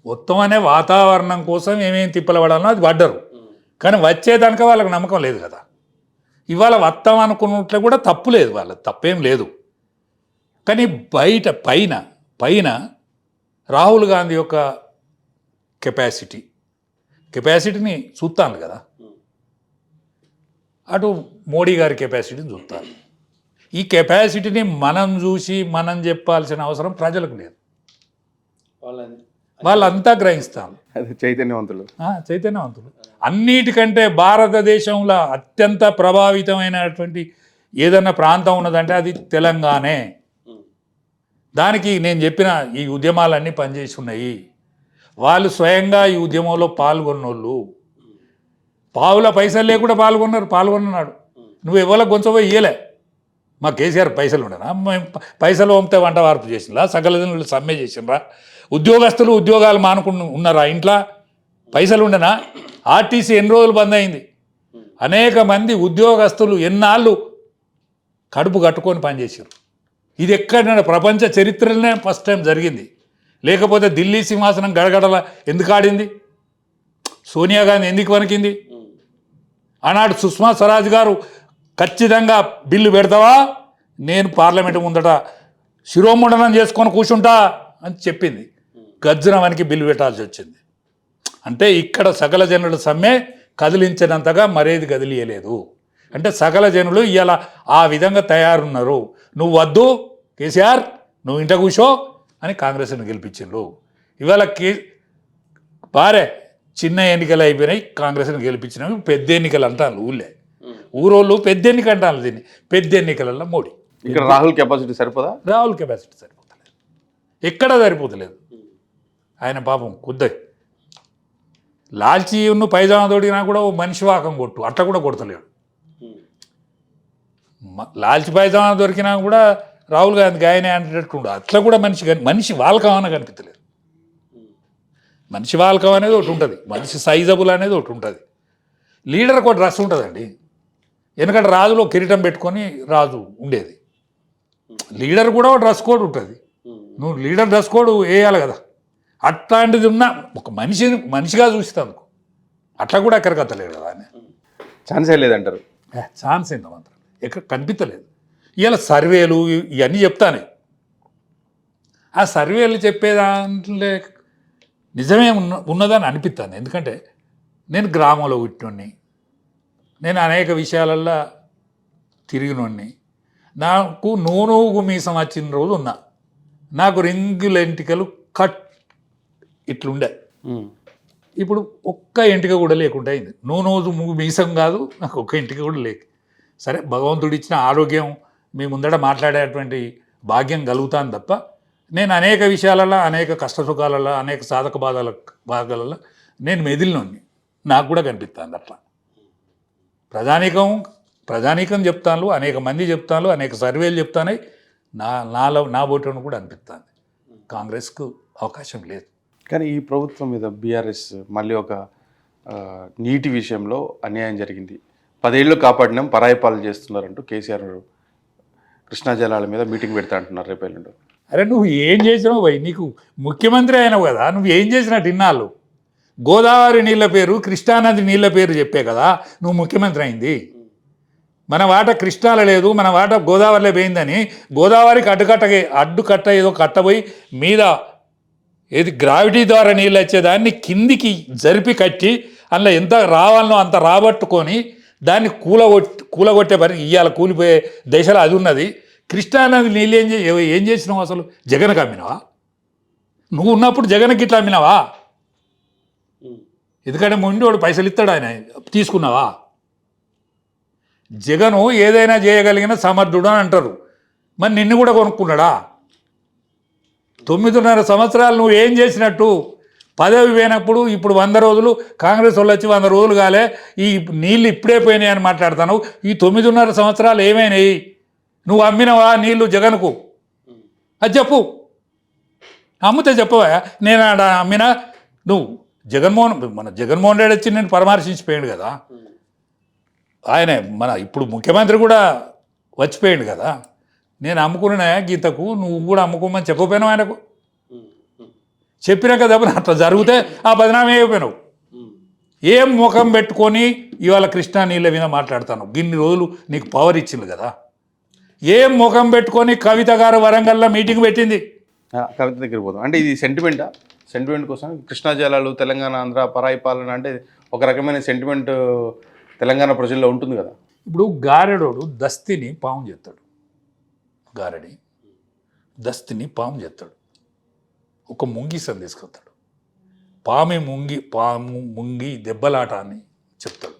వస్తామనే వాతావరణం కోసం ఏమేమి తిప్పలపడాలో అది పడ్డరు, కానీ వచ్చేదానిక వాళ్ళకి నమ్మకం లేదు కదా. ఇవాళ వస్తాం అనుకున్నట్లు కూడా తప్పు లేదు, వాళ్ళ తప్పేం లేదు. కానీ బయట పైన రాహుల్ గాంధీ యొక్క కెపాసిటీని చూస్తాను కదా, అటు మోడీ గారి కెపాసిటీని చూస్తాను. ఈ కెపాసిటీని మనం చూసి మనం చెప్పాల్సిన అవసరం ప్రజలకు లేదు, వాళ్ళంతా గ్రహిస్తాను. అది చైతన్యవంతులు. అన్నిటికంటే భారతదేశంలో అత్యంత ప్రభావితమైనటువంటి ఏదన్నా ప్రాంతం ఉన్నదంటే అది తెలంగాణే. దానికి నేను చెప్పిన ఈ ఉద్యమాలన్నీ పనిచేసి ఉన్నాయి. వాళ్ళు స్వయంగా ఈ ఉద్యమంలో పాల్గొన్నోళ్ళు, పావుల పైసలు లేకుండా పాల్గొన్నాడు. నువ్వు ఎవరికి కొంచెం ఇయ్యలే. మా కేసీఆర్ పైసలు ఉండనా? పైసలు పంపితే వంట వార్పు చేసినరా? సకల జనులు సమ్మె చేసినరా? ఉద్యోగస్తులు ఉద్యోగాలు మానుకుని ఉన్నారా? ఇంట్లో పైసలు ఉండనా? ఆర్టీసీ ఎన్ని రోజులు బంద్ అయింది? అనేక మంది ఉద్యోగస్తులు ఎన్నాళ్ళు కడుపు కట్టుకొని పనిచేసారు. ఇది ఎక్కడైనా ప్రపంచ చరిత్రలోనే ఫస్ట్ టైం జరిగింది. లేకపోతే ఢిల్లీ సింహాసనం గడగడల ఎందుకు ఆడింది? సోనియా గాంధీ ఎందుకు వణికింది? ఆనాడు సుష్మా స్వరాజ్ గారు ఖచ్చితంగా బిల్లు పెడతావా, నేను పార్లమెంటు ముందట శిరోముండనం చేసుకొని కూర్చుంటా అని చెప్పింది. గర్జన వనికి బిల్లు పెట్టాల్సి వచ్చింది. అంటే ఇక్కడ సకల జనుల సమ్మె కదిలించినంతగా మరేది కదిలియలేదు. అంటే సకల జనులు ఇవాళ ఆ విధంగా తయారున్నారు. నువ్వు వద్దు కేసీఆర్, నువ్వు ఇంట కూర్చో అని కాంగ్రెస్ని గెలిపించిండ్రు. ఇవాళ చిన్న ఎన్నికలు అయిపోయినాయి, కాంగ్రెస్ని గెలిపించినవి పెద్ద ఎన్నికలు అంటాను. ఊరోళ్ళు పెద్ద ఎన్నిక అంటాను దీన్ని. పెద్ద ఎన్నికలలో మోడీ. ఇక్కడ రాహుల్ కెపాసిటీ సరిపోదా? రాహుల్ కెపాసిటీ సరిపోతలేదు, ఎక్కడ సరిపోతలేదు. ఆయన పాపం లాల్చీ ఉన్న పైజామా తోడినా కూడా ఓ మనిషి వాకం కొట్టు, అట్లా కూడా కొడతలేడు. లాల్చి పైజామా దొరికినా కూడా రాహుల్ గాంధీ ఆయనే అంటేటట్టుండు. అట్లా కూడా మనిషి వాల్కం అని కనిపించలేదు. మనిషి వాల్కం అనేది ఒకటి ఉంటుంది, మనిషి సైజబుల్ అనేది ఒకటి ఉంటుంది. లీడర్కి ఒక డ్రెస్ ఉంటుందండి. ఎందుకంటే రాజులో కిరీటం పెట్టుకొని రాజు ఉండేది. లీడర్ కూడా ఒక డ్రెస్ కోడ్ ఉంటుంది. నువ్వు లీడర్ డ్రెస్ కోడ్ వేయాలి కదా. అట్లాంటిది ఉన్న ఒక మనిషిగా చూస్తాను. అట్లా కూడా ఎక్కడికి వస్తలేడు కదా ఆయన. ఛాన్సే లేదంటారు. ఛాన్స్ ఏందో మాత్రం ఎక్కడ కనిపించలేదు. ఇవాళ సర్వేలు ఇవన్నీ చెప్తానే. ఆ సర్వేలు చెప్పేదాంట్లో నిజమే ఉన్నదని అనిపిస్తాను. ఎందుకంటే నేను గ్రామంలో పుట్టినోడిని, నేను అనేక విషయాలల్లో తిరిగినోడిని. నాకు నూనూగు మీసం వచ్చిన రోజు ఉన్నా. నాకు రింగుల ఎంటికలు ఇట్లుండే. ఇప్పుడు ఒక్క ఎంటిక కూడా లేకుండా అయింది. నూనూజు మీసం కాదు, నాకు ఒక్క ఎంటిక కూడా లేక. సరే, భగవంతుడు ఇచ్చిన ఆరోగ్యం మీ ముందట మాట్లాడేటువంటి భాగ్యం కలుగుతాను తప్ప నేను అనేక విషయాలలో, అనేక కష్టసుఖాలలో, అనేక సాధక భాగాలలో నేను మెదిలినోడిని. నాకు కూడా కనిపిస్తుంది అట్లా. ప్రజానీకం చెప్తాను, అనేక మంది చెప్తాను, అనేక సర్వేలు చెప్తానే. నా ఓటును కూడా అనిపిస్తుంది. కాంగ్రెస్కు అవకాశం లేదు. కానీ ఈ ప్రభుత్వం మీద బీఆర్ఎస్ మళ్ళీ ఒక నీటి విషయంలో అన్యాయం జరిగింది, 10 ఏళ్ళు కాపాడినాం, పరాయి పాలన చేస్తున్నారంటూ కేసీఆర్ కృష్ణా జలాల మీద మీటింగ్ పెడతా అంటున్నారు రేపు ఎల్లుండి. అరే నువ్వు ఏం చేసినావు భయ్? నీకు ముఖ్యమంత్రి అయినావు కదా, నువ్వు ఏం చేసినట్టు ఇన్నాళ్ళు? గోదావరి నీళ్ళ పేరు, కృష్ణానది నీళ్ళ పేరు చెప్పే కదా నువ్వు ముఖ్యమంత్రి అయింది. మన వాట కృష్ణాలో లేదు, మన వాట గోదావరిలో పోయిందని గోదావరికి అడ్డుకట్ట ఏదో కట్టబోయి మీద ఏది గ్రావిటీ ద్వారా నీళ్ళు వచ్చేదాన్ని కిందికి జరిపి కట్టి అందులో ఎంత రావాలనో అంత రాబట్టుకొని దాన్ని కూలగొట్టే పని ఇవాళ కూలిపోయే దశలో అది ఉన్నది. కృష్ణానది నీళ్ళు ఏం చేసినావు అసలు? జగన్కి అమ్మినావా? నువ్వు ఉన్నప్పుడు జగన్కి ఇట్లా అమ్మినావా? ఎందుకంటే మొండోడు పైసలు ఇస్తాడు, ఆయన తీసుకున్నావా? జగను ఏదైనా చేయగలిగిన సమర్థుడు అని అంటారు. మరి నిన్ను కూడా కొనుక్కున్నాడా? 9.5 సంవత్సరాలు నువ్వు ఏం చేసినట్టు? పదవి పోయినప్పుడు ఇప్పుడు 100 రోజులు కాంగ్రెస్ వాళ్ళు వచ్చి 100 రోజులు కాలే, ఈ నీళ్ళు ఇప్పుడే పోయినాయి అని మాట్లాడుతున్నావు. ఈ 9.5 సంవత్సరాలు ఏమైనాయి? నువ్వు అమ్మినవా నీళ్ళు జగన్కు? అది చెప్పు. అమ్మితే చెప్పవా? నేను అమ్మినా? నువ్వు మన జగన్మోహన్ రెడ్డి వచ్చి నేను పరామర్శించిపోయాడు కదా, ఆయన మన ఇప్పుడు ముఖ్యమంత్రి కూడా వచ్చిపోయాడు కదా, నేను అమ్ముకున్న గీతకు నువ్వు కూడా అమ్ముకోమని చెప్పపోయినావు ఆయనకు. చెప్పినాక దెబ్బ అట్లా జరిగితే ఆ బదనామీ అయిపోయినావు. ఏం ముఖం పెట్టుకొని ఇవాళ కృష్ణా నీళ్ళ మీద మాట్లాడతాను? గిన్ని రోజులు నీకు పవర్ ఇచ్చింది కదా. ఏం ముఖం పెట్టుకొని కవిత గారు వరంగల్లో మీటింగ్ పెట్టింది. కవిత దగ్గర పోదాం. అంటే ఇది సెంటిమెంట్ కోసం కృష్ణా జలాలు తెలంగాణ ఆంధ్ర పరాయి పాలన అంటే ఒక రకమైన సెంటిమెంట్ తెలంగాణ ప్రజల్లో ఉంటుంది కదా. ఇప్పుడు గారెడోడు దస్తిని పాము చేస్తాడు, గారెడి దస్తిని పాము చేస్తాడు, ఒక ముంగిసని తీసుకొస్తాడు, పాము ముంగి దెబ్బలాట అని చెప్తాడు.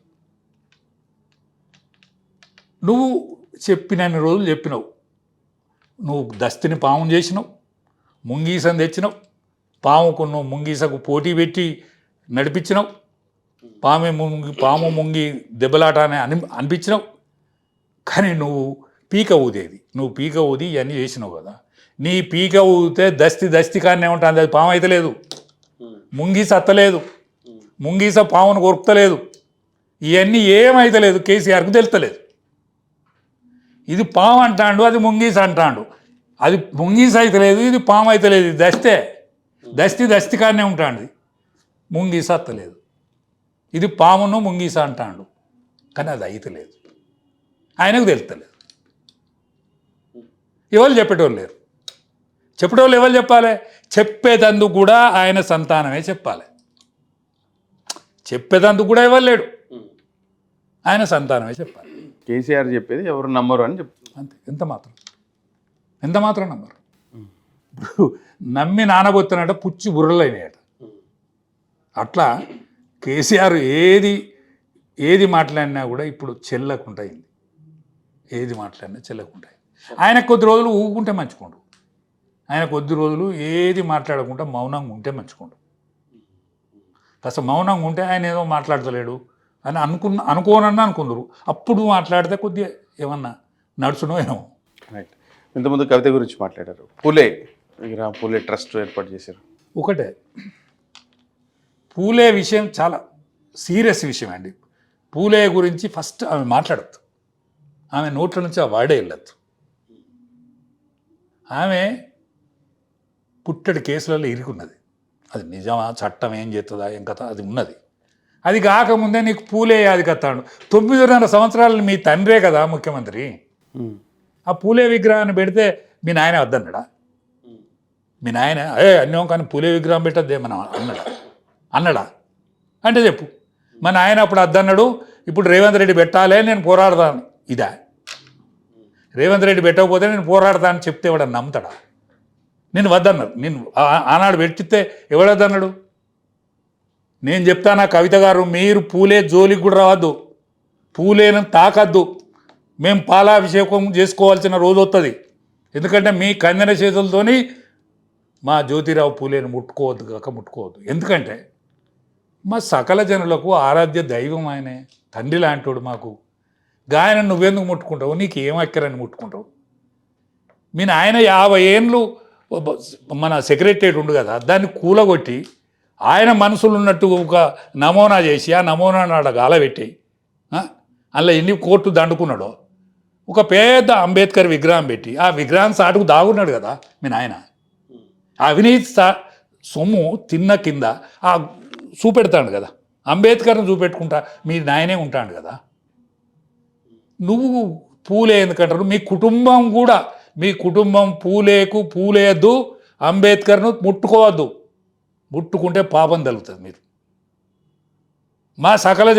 నువ్వు చెప్పినన్ని రోజులు చెప్పినావు, నువ్వు దస్తిని పాము చేసినావు, ముంగీసని తెచ్చినావు, పాముకు నువ్వు ముంగీసకు పోటీ పెట్టి నడిపించినావు, పాము ముంగి దెబ్బలాట అని అనిపించినావు. కానీ నువ్వు పీక ఊది ఇవన్నీ చేసినావు కదా. నీ పీక ఊదితే దస్తి కానీ ఉంటుంది, అది పాము అయితే లేదు. ముంగీస అత్తలేదు, ముంగీస పామును కొరుకుతలేదు, ఇవన్నీ ఏమైతే లేదు. కేసీఆర్కు తెలుస్తలేదు. ఇది పాము అంటాడు, అది ముంగీస అంటాడు. అది ముంగీస అయితే లేదు, ఇది పాము అయితే లేదు. ఇది దస్తి కానీ ఉంటాండి, ముంగీస అత్తలేదు. ఇది పామును ముంగీస అంటాడు, కానీ అది అయితే లేదు. ఆయనకు తెలుస్తలేదు. ఎవరు చెప్పేటోళ్ళు లేరు. చెప్పేటోళ్ళు ఎవరు చెప్పాలి? చెప్పేదందుకు కూడా ఆయన సంతానమే చెప్పాలి. చెప్పేదందుకు కూడా ఎవరు లేడు, ఆయన సంతానమే చెప్పాలి. కేసీఆర్ చెప్పేది ఎవరు నమ్మరు అని చెప్తున్నారు. అంతే. ఎంత మాత్రం నమ్మరు. ఇప్పుడు నమ్మి నానబోతున్నట పుచ్చి బుర్రలైనాయట. అట్లా కేసీఆర్ ఏది మాట్లాడినా కూడా ఇప్పుడు చెల్లకుంటాయి. ఏది మాట్లాడినా చెల్లకుంటాయి. ఆయన కొద్ది రోజులు ఊగుకుంటే మంచుకోండు, ఆయన కొద్ది రోజులు ఏది మాట్లాడకుండా మౌనంగా ఉంటే మంచుకోండు. కాస్త మౌనంగా ఉంటే ఆయన ఏదో మాట్లాడతలేడు అని అనుకోనన్నా అనుకుందరు. అప్పుడు మాట్లాడితే కొద్దిగా ఏమన్నా నడుచునో ఏమో. రైట్. ఇంతకుముందు కవిత గురించి మాట్లాడారు. పూలే ట్రస్ట్ ఏర్పాటు చేశారు. ఒకటే పూలే విషయం చాలా సీరియస్ విషయం అండి. పూలే గురించి ఫస్ట్ ఆమె మాట్లాడద్దు, ఆమె నోట్ల నుంచి ఆ వాడే వెళ్ళద్దు. ఆమె పుట్టడి కేసులలో ఇరుకున్నది. అది నిజమా, చట్టం ఏం చేస్తుందా, ఏం కథ అది ఉన్నది. అది కాకముందే నీకు పూలే అది కత్తాడు. 9.5 సంవత్సరాలు మీ తండ్రే కదా ముఖ్యమంత్రి. ఆ పూలే విగ్రహాన్ని పెడితే మీ నాయన వద్దన్నాడా? మీ నాయన అన్యం కానీ పూలే విగ్రహం పెట్టద్దే మనం అన్నాడా అంటే చెప్పు. మా నాయన అప్పుడు వద్దన్నాడు, ఇప్పుడు రేవంత్ రెడ్డి పెట్టాలే నేను పోరాడతాను. ఇదా రేవంత్ రెడ్డి పెట్టకపోతే నేను పోరాడతాను చెప్తే ఎవడన్నా నమ్ముతాడా? నేను వద్దన్నాడు. నేను ఆనాడు పెట్టితే ఎవడొద్దన్నాడు? నేను చెప్తానా కవిత గారు, మీరు పూలే జోలికి కూడా రావద్దు, పూలేను తాకద్దు. మేము పాలాభిషేకం చేసుకోవాల్సిన రోజు వస్తుంది. ఎందుకంటే మీ కందెన చేతులతోని మా జ్యోతిరావు పూలేను ముట్టుకోవద్దు. ఎందుకంటే మా సకల జనులకు ఆరాధ్య దైవం ఆయనే, తండ్రి లాంటోడు మాకు. ఆయన నువ్వెందుకు ముట్టుకుంటావు? నీకు ఏం అక్కరని ముట్టుకుంటావు? మీ నాయన 50 ఏండ్లు మన సెక్రటరేట్ ఉండు కదా, దాన్ని కూలగొట్టి ఆయన మనసులు ఉన్నట్టు ఒక నమూనా చేసి ఆ నమూనా నాడ గాలబెట్టి అందులో ఎన్ని కోట్లు దండుకున్నాడో ఒక పెద్ద అంబేద్కర్ విగ్రహం పెట్టి ఆ విగ్రహం సాటుకు దాగున్నాడు కదా మీ నాయన. అవినీతి సొమ్ము తిన్న కింద ఆ చూపెడతాడు కదా, అంబేద్కర్ని చూపెట్టుకుంటా మీ నాయనే ఉంటాడు కదా. నువ్వు పూలే ఎందుకంటారు? మీ కుటుంబం కూడా, మీ కుటుంబం పూలేయద్దు, అంబేద్కర్ను ముట్టుకోవద్దు. ముట్టుకుంటే పాపం తగులుతుంది. మీరు మా సకల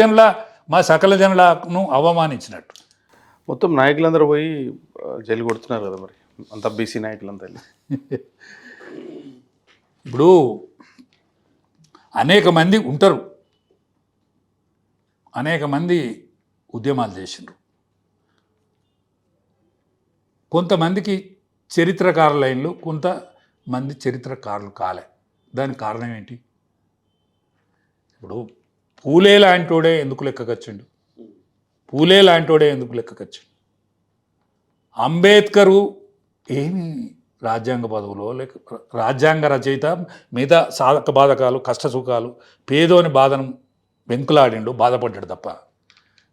జనులను అవమానించినట్టు. మొత్తం నాయకులందరూ పోయి జైలు కొడుతున్నారు కదా, మరి అంతా బీసీ నాయకులంతా వెళ్ళి. ఇప్పుడు అనేక మంది ఉంటారు, అనేక మంది ఉద్యమాలు చేసిండ్రు. కొంతమందికి చరిత్రకారుల లైన్లు, కొంతమంది చరిత్రకారులు కాలే. దానికి కారణం ఏంటి? ఇప్పుడు పూలే లాంటోడే ఎందుకు లెక్కకొచ్చిండు? పూలే లాంటోడే ఎందుకు లెక్కకొచ్చిండు? అంబేద్కరు ఏమి రాజ్యాంగ పదవులో లేక రాజ్యాంగ రచయిత, మిగతా సాధక బాధకాలు, కష్టసుఖాలు, పేదోని బాధను వెంకులాడిండు, బాధపడ్డాడు తప్ప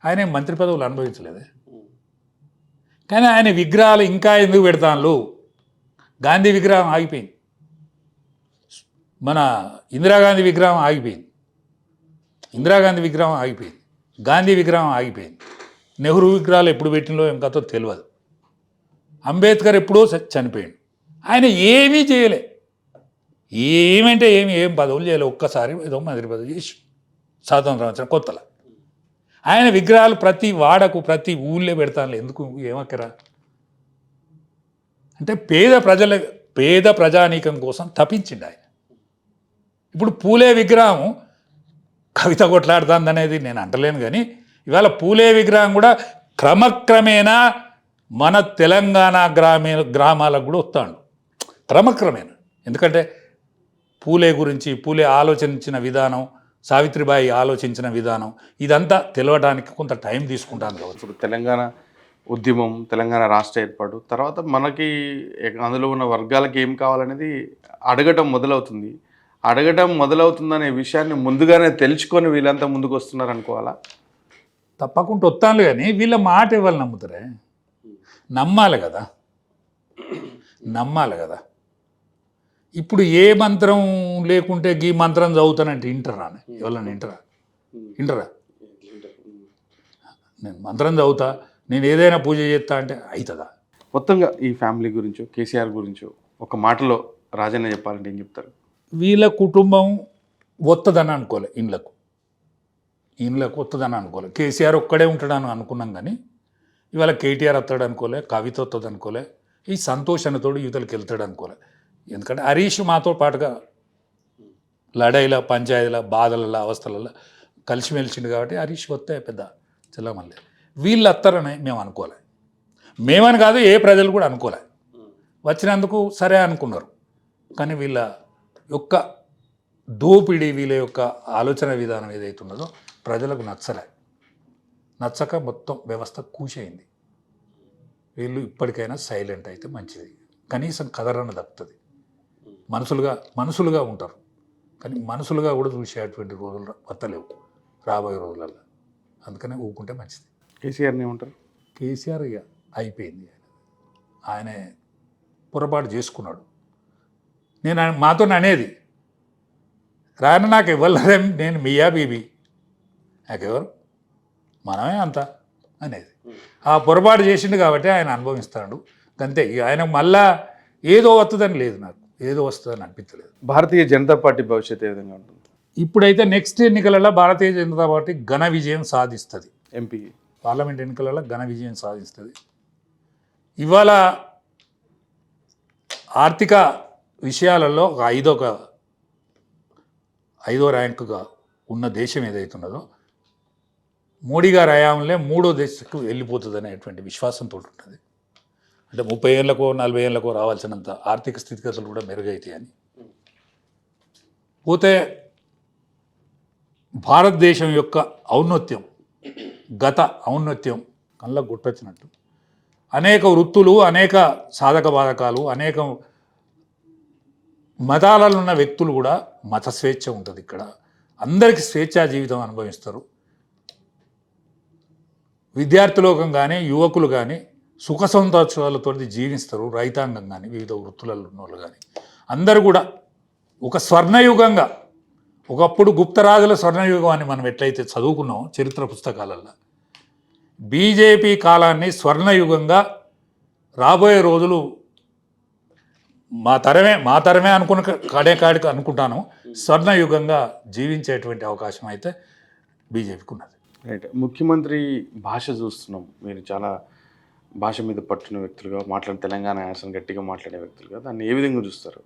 ఆయన మంత్రి పదవులు అనుభవించలేదే. కానీ ఆయన విగ్రహాలు ఇంకా ఎందుకు పెడతాను? గాంధీ విగ్రహం ఆగిపోయింది, మన ఇందిరాగాంధీ విగ్రహం ఆగిపోయింది, గాంధీ విగ్రహం ఆగిపోయింది. నెహ్రూ విగ్రహాలు ఎప్పుడు పెట్టినో ఎంతో తెలియదు. అంబేద్కర్ ఎప్పుడో చనిపోయాడు. ఆయన ఏమీ చేయలే. ఏమంటే ఏం పదవులు చేయలే. ఒక్కసారి ఏదో మంత్రి పదవి చేసి స్వాతంత్రం వచ్చిన కొత్తల ఆయన విగ్రహాలు ప్రతి వాడకు, ప్రతి ఊళ్ళో పెడతాను. ఎందుకు? ఏమక్కరా అంటే పేద ప్రజానీకం కోసం తప్పించిండు ఆయన. ఇప్పుడు పూలే విగ్రహం కవిత కొట్లాడుతుంది అనేది నేను అంటలేను, కానీ ఇవాళ పూలే విగ్రహం కూడా క్రమక్రమేణా మన తెలంగాణ గ్రామాలకు కూడా వస్తాడు, క్రమక్రమేణా. ఎందుకంటే పూలే గురించి, పూలే ఆలోచించిన విధానం, సావిత్రిబాయి ఆలోచించిన విధానం, ఇదంతా తెలవడానికి కొంత టైం తీసుకుంటాను కాబట్టి. ఇప్పుడు తెలంగాణ ఉద్యమం, తెలంగాణ రాష్ట్ర ఏర్పాటు తర్వాత మనకి అందులో ఉన్న వర్గాలకి ఏం కావాలనేది అడగటం మొదలవుతుందనే విషయాన్ని ముందుగానే తెలుసుకొని వీళ్ళంతా ముందుకు వస్తున్నారు అనుకోవాలా? తప్పకుండా వస్తాను, కానీ వీళ్ళ మాట ఇవ్వాలి, నమ్ముతారే? నమ్మాలి కదా. ఇప్పుడు ఏ మంత్రం లేకుంటే ఈ మంత్రం చదువుతానంటే ఇంటరా? ఎవరన్నా ఇంటరా? నేను మంత్రం చదువుతా, నేను ఏదైనా పూజ చేస్తా అంటే అవుతుందా? మొత్తంగా ఈ ఫ్యామిలీ గురించో, కేసీఆర్ గురించో ఒక మాటలో రాజన్న చెప్పాలంటే ఏం చెప్తారు? వీళ్ళ కుటుంబం వస్తుందని అనుకోలే, ఇండ్లకు వస్తుందని అనుకోలే. కేసీఆర్ ఒక్కడే ఉంటాడని అనుకున్నాం, కానీ ఇవాళ కేటీఆర్ వస్తాడు అనుకోలే, కవిత వస్తుంది అనుకోలే, ఈ సంతోషానితోడు యువతలకు వెళ్తాడు అనుకోలే. ఎందుకంటే హరీష్ మాతో పాటుగా లడైల, పంచాయతీల, బాధల, అవస్థలలో కలిసిమెలిసిండు కాబట్టి హరీష్ వస్తే పెద్ద చెల్లమల్లే. వీళ్ళు వస్తారని మేము అనుకోలే, మేమని కాదు, ఏ ప్రజలు కూడా అనుకోలే. వచ్చినందుకు సరే అనుకున్నారు, కానీ వీళ్ళ యొక్క దోపిడీ, వీళ్ళ యొక్క ఆలోచన విధానం ఏదైతున్నదో ప్రజలకు నచ్చక మొత్తం వ్యవస్థ కూషైంది. వీళ్ళు ఇప్పటికైనా సైలెంట్ అయితే మంచిది, కనీసం కదరన్న దక్కుతుంది. మనుషులుగా ఉంటారు, కానీ మనుషులుగా కూడా చూసేటువంటి రోజులు వత్తలేవు రాబోయే రోజులలో. అందుకనే ఊరుకుంటే మంచిది. కేసీఆర్ని ఏమంటారు? కేసీఆర్ ఇక అయిపోయింది, ఆయనే పొరపాటు చేసుకున్నాడు. నేను మాతో అనేది రాను, నాకు ఇవ్వలేదే, నేను మియా బీబీ, నాకెవరు, మనమే అంతా అనేది. ఆ పొరపాటు చేసిండు కాబట్టి ఆయన అనుభవిస్తాడు అంతే. ఇక ఆయన మళ్ళా ఏదో వస్తుందని లేదు, నాకు ఏదో వస్తుందని అనిపించలేదు. భారతీయ జనతా పార్టీ భవిష్యత్తు ఏ విధంగా ఉంటుంది? ఇప్పుడైతే నెక్స్ట్ ఎన్నికలలో భారతీయ జనతా పార్టీ ఘన విజయం సాధిస్తుంది. ఎంపీ పార్లమెంట్ ఎన్నికలలో ఘన విజయం సాధిస్తుంది. ఇవాళ ఆర్థిక విషయాలలో ఐదో ర్యాంకుగా ఉన్న దేశం ఏదైతున్నదో మోడీ గారి హయాంలో 3వ దేశకు వెళ్ళిపోతుంది అనేటువంటి విశ్వాసంతో ఉంటుంది. అంటే 30 ఏళ్ళకో 40 ఏళ్ళకో రావాల్సినంత ఆర్థిక స్థితిగతులు కూడా మెరుగైతాయి అని. పోతే భారతదేశం యొక్క గత ఔన్నత్యం కళ్ళకు గుర్తొచ్చినట్టు అనేక వృత్తులు, అనేక సాధక బాధకాలు, అనేక మతాలలో ఉన్న వ్యక్తులు కూడా మత స్వేచ్ఛ ఉంటుంది. ఇక్కడ అందరికీ స్వేచ్ఛా జీవితం అనుభవిస్తారు. విద్యార్థులోకం కానీ, యువకులు కానీ సుఖ సంతోషాలతో జీవిస్తారు. రైతాంగం కానీ, వివిధ వృత్తులలో ఉన్న వాళ్ళు కానీ అందరూ కూడా ఒక స్వర్ణయుగంగా, ఒకప్పుడు గుప్తరాజుల స్వర్ణయుగం అని మనం ఎట్లయితే చదువుకున్నామో చరిత్ర పుస్తకాలలో, బీజేపీ కాలాన్ని స్వర్ణయుగంగా రాబోయే రోజులు మా తరమే అనుకున్న కాడికి అనుకుంటాను, స్వర్ణయుగంగా జీవించేటువంటి అవకాశం అయితే బీజేపీకి ఉన్నది. రైట్. ముఖ్యమంత్రి భాష చూస్తున్నాం. మీరు చాలా భాష మీద పట్టున వ్యక్తులుగా తెలంగాణ యాసను గట్టిగా మాట్లాడే వ్యక్తులుగా దాన్ని ఏ విధంగా చూస్తారు?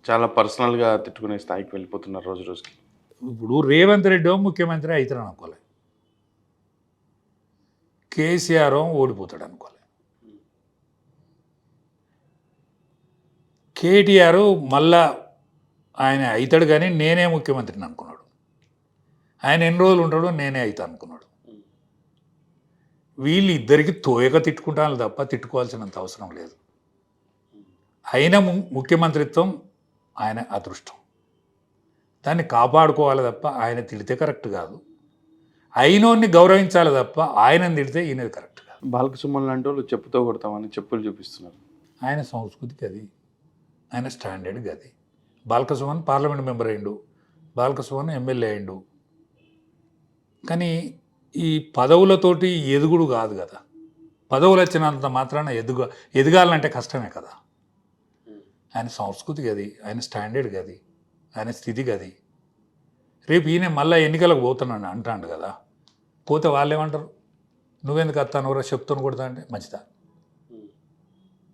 చాలా పర్సనల్గా తిట్టుకునే స్థాయికి వెళ్ళిపోతున్నారు రోజు రోజుకి. ఇప్పుడు రేవంత్ రెడ్డి ముఖ్యమంత్రి అవుతాడు అనుకోలే, కేసీఆర్ ఓడిపోతాడు అనుకోలే, కేటీఆర్ మళ్ళా ఆయన అవుతాడు కానీ నేనే ముఖ్యమంత్రిని అనుకున్నాడు. ఆయన ఎన్ని రోజులు ఉంటాడో నేనే అవుతా అనుకున్నాడు. వీళ్ళిద్దరికి తోయక తిట్టుకుంటాను తప్ప తిట్టుకోవాల్సినంత అవసరం లేదు. అయిన ముఖ్యమంత్రిత్వం ఆయన అదృష్టం, దాన్ని కాపాడుకోవాలి తప్ప ఆయన తిడితే కరెక్ట్ కాదు. అయినోన్ని గౌరవించాలి తప్ప ఆయనని తిడితే ఈయనది కరెక్ట్ కాదు. బాలకసుమన్ లాంటి వాళ్ళు చెప్పుతో కొడతామని చెప్పులు చూపిస్తున్నారు. ఆయన సంస్కృతికి అది, ఆయన స్టాండర్డ్కి అది. బాలకసుమన్ పార్లమెంట్ మెంబర్ అయ్యిండు, బాలకసుమన్ ఎమ్మెల్యే అయ్యిండు, కానీ ఈ పదవులతోటి ఎదుగుడు కాదు కదా. పదవులు వచ్చినంత మాత్రాన ఎదగాలంటే కష్టమే కదా. ఆయన సంస్కృతికి అది, ఆయన స్టాండర్డ్కి అది, ఆయన స్థితికి అది. రేపు ఈయన మళ్ళీ ఎన్నికలకు పోతున్నాను అంటాడు కదా, పోతే వాళ్ళు ఏమంటారు, నువ్వెందుకు వస్తాను ఎవరో చెప్తాను కొడతా అంటే మంచిదా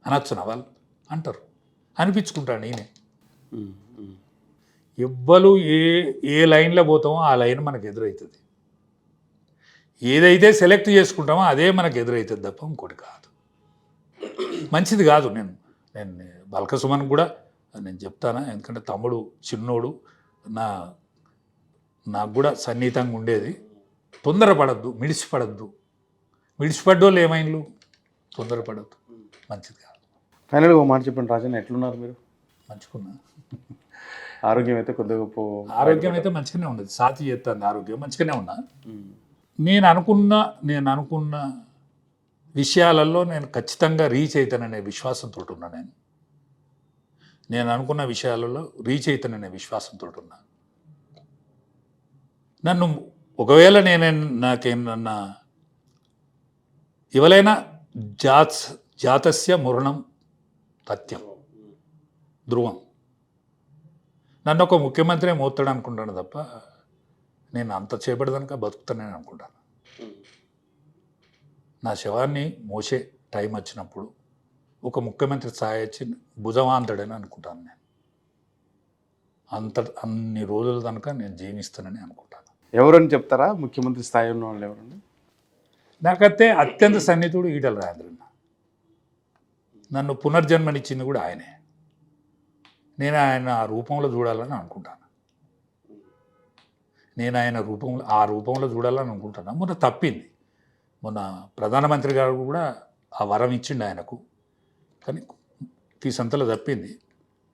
అనొచ్చునా వాళ్ళు అంటారు, అనిపించుకుంటాను ఈయన. ఎవ్వరు ఏ లైన్లో పోతామో ఆ లైన్ మనకు ఎదురవుతుంది. ఏదైతే సెలెక్ట్ చేసుకుంటామో అదే మనకు ఎదురవుతుంది తప్ప ఇంకోటి కాదు. మంచిది కాదు. నేను బాలకసుమన్ కూడా నేను చెప్తాను, ఎందుకంటే తమ్ముడు చిన్నోడు, నాకు కూడా సన్నిహితంగా ఉండేది. తొందరపడద్దు, మిడిసిపడ్డోళ్ళు ఏమైండ్లు, తొందరపడద్దు, మంచిది కాదు. ఫైనల్గా ఒక మాట చెప్పండి రాజన్న, ఎట్లున్నారు మీరు? మంచుకున్నా, ఆరోగ్యం అయితే కొద్దిగా ఆరోగ్యం అయితే మంచిగానే ఉన్నది, సాతి చేస్తాను, ఆరోగ్యం మంచిగానే ఉన్నా. నేను అనుకున్న విషయాలలో నేను ఖచ్చితంగా రీచ్ అవుతాననే విశ్వాసంతో ఉన్నా. నేను అనుకున్న విషయాలలో రీచ్ అవుతాననే విశ్వాసంతో ఉన్నా. నన్ను ఒకవేళ నాకేమన్నా ఎవరైనా జాతస్య మురణం సత్యం ధ్రువం, నన్ను ఒక ముఖ్యమంత్రి మోస్తాడు అనుకుంటాను తప్ప నేను అంత చేపడదానిక బతుకుతానని అనుకుంటాను. నా శవాన్ని మోసే టైం వచ్చినప్పుడు ఒక ముఖ్యమంత్రి స్థాయి వచ్చి భుజవాంతడని అనుకుంటాను. నేను అన్ని రోజుల కనుక నేను జీవిస్తానని అనుకుంటాను. ఎవరని చెప్తారా ముఖ్యమంత్రి స్థాయి ఉన్న వాళ్ళు ఎవరని? నాకైతే అత్యంత సన్నిహితుడు ఈటల రాజేంద్రన్న. నన్ను పునర్జన్మనిచ్చింది కూడా ఆయనే. నేను ఆయన ఆ రూపంలో చూడాలని అనుకుంటాను. నేను ఆయన ఆ రూపంలో చూడాలని అనుకుంటున్నాను. మొన్న తప్పింది, మొన్న ప్రధానమంత్రి గారు కూడా ఆ వరం ఇచ్చిండు ఆయనకు, కానీ తీసంతలో తప్పింది.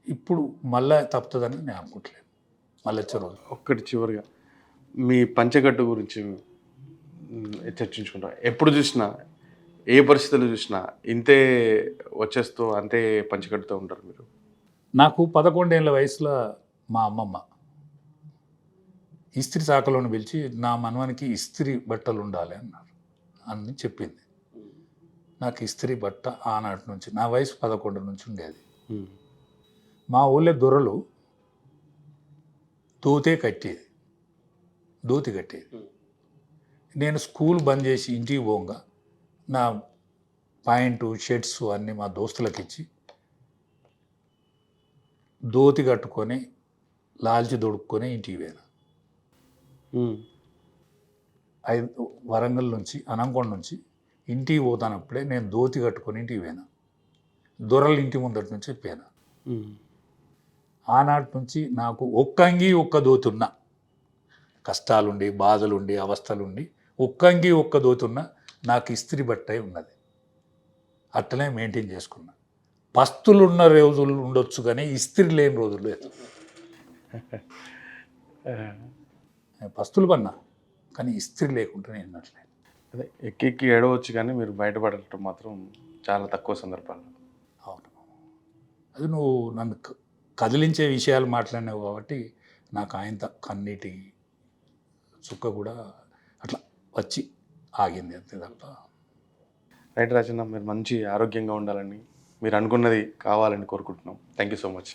ఇప్పుడు మళ్ళీ తప్పుతుందని నేను అనుకుంటలేను. మళ్ళీ వచ్చే రోజు ఒక్కటి చివరిగా మీ పంచగట్టు గురించి చర్చించుకుంటాం. ఎప్పుడు చూసినా ఏ పరిస్థితులు చూసినా ఇంతే వచ్చేస్తూ అంతే పంచగట్టుతో ఉంటారు మీరు. నాకు 11 ఏళ్ళ వయసులో మా అమ్మమ్మ ఇస్త్రీ శాఖలోని పిలిచి నా మనవనికి ఇస్త్రీ బట్టలు ఉండాలి అన్నారు అని చెప్పింది. నాకు ఇస్త్రీ బట్ట ఆనాటి నుంచి, నా వయసు 11 నుంచి ఉండేది. మా ఊళ్ళో దొరలు ధోతి కట్టేది. నేను స్కూల్ బంద్ చేసి ఇంటికి పోగా నా ప్యాంటు షర్ట్స్ అన్నీ మా దోస్తులకు ఇచ్చి ధోతి కట్టుకొని లాల్చి దొడుక్కొని ఇంటికి పోయాను. వరంగల్ నుంచి అనంకొండ నుంచి ఇంటికి పోతానప్పుడే నేను ధోతి కట్టుకొని ఇంటికి పోయాను. దొరల ఇంటి ముందటి నుంచి పోయాను. ఆనాటి నుంచి నాకు ఒక్క అంగి ఒక్క ధోతి ఉన్నా, కష్టాలుండి బాధలుండి అవస్థలుండి ఒక్క అంగి ఒక్క ధోతి ఉన్నా నాకు ఇస్త్రీ బట్టే ఉన్నది. అట్లనే మెయింటైన్ చేసుకున్నా. పస్తులు ఉన్న రోజులు ఉండొచ్చు కానీ ఇస్త్రీ లేని రోజులు లేదు. పస్తులు పన్నా కానీ ఇస్త్రీ లేకుండా నేను ఉన్నట్లే. అదే ఎక్కి ఏడవచ్చు కానీ మీరు బయటపడటం మాత్రం చాలా తక్కువ సందర్భాలు. అవును, అది నువ్వు నన్ను కదిలించే విషయాలు మాట్లాడినావు కాబట్టి నాకు ఆయన కన్నీటి చుక్క కూడా అట్లా వచ్చి ఆగింది అంతే తప్ప. రైట్ రాజన్న, మీరు మంచి ఆరోగ్యంగా ఉండాలని, మీరు అనుకున్నది కావాలని కోరుకుంటున్నాం. Thank you so much.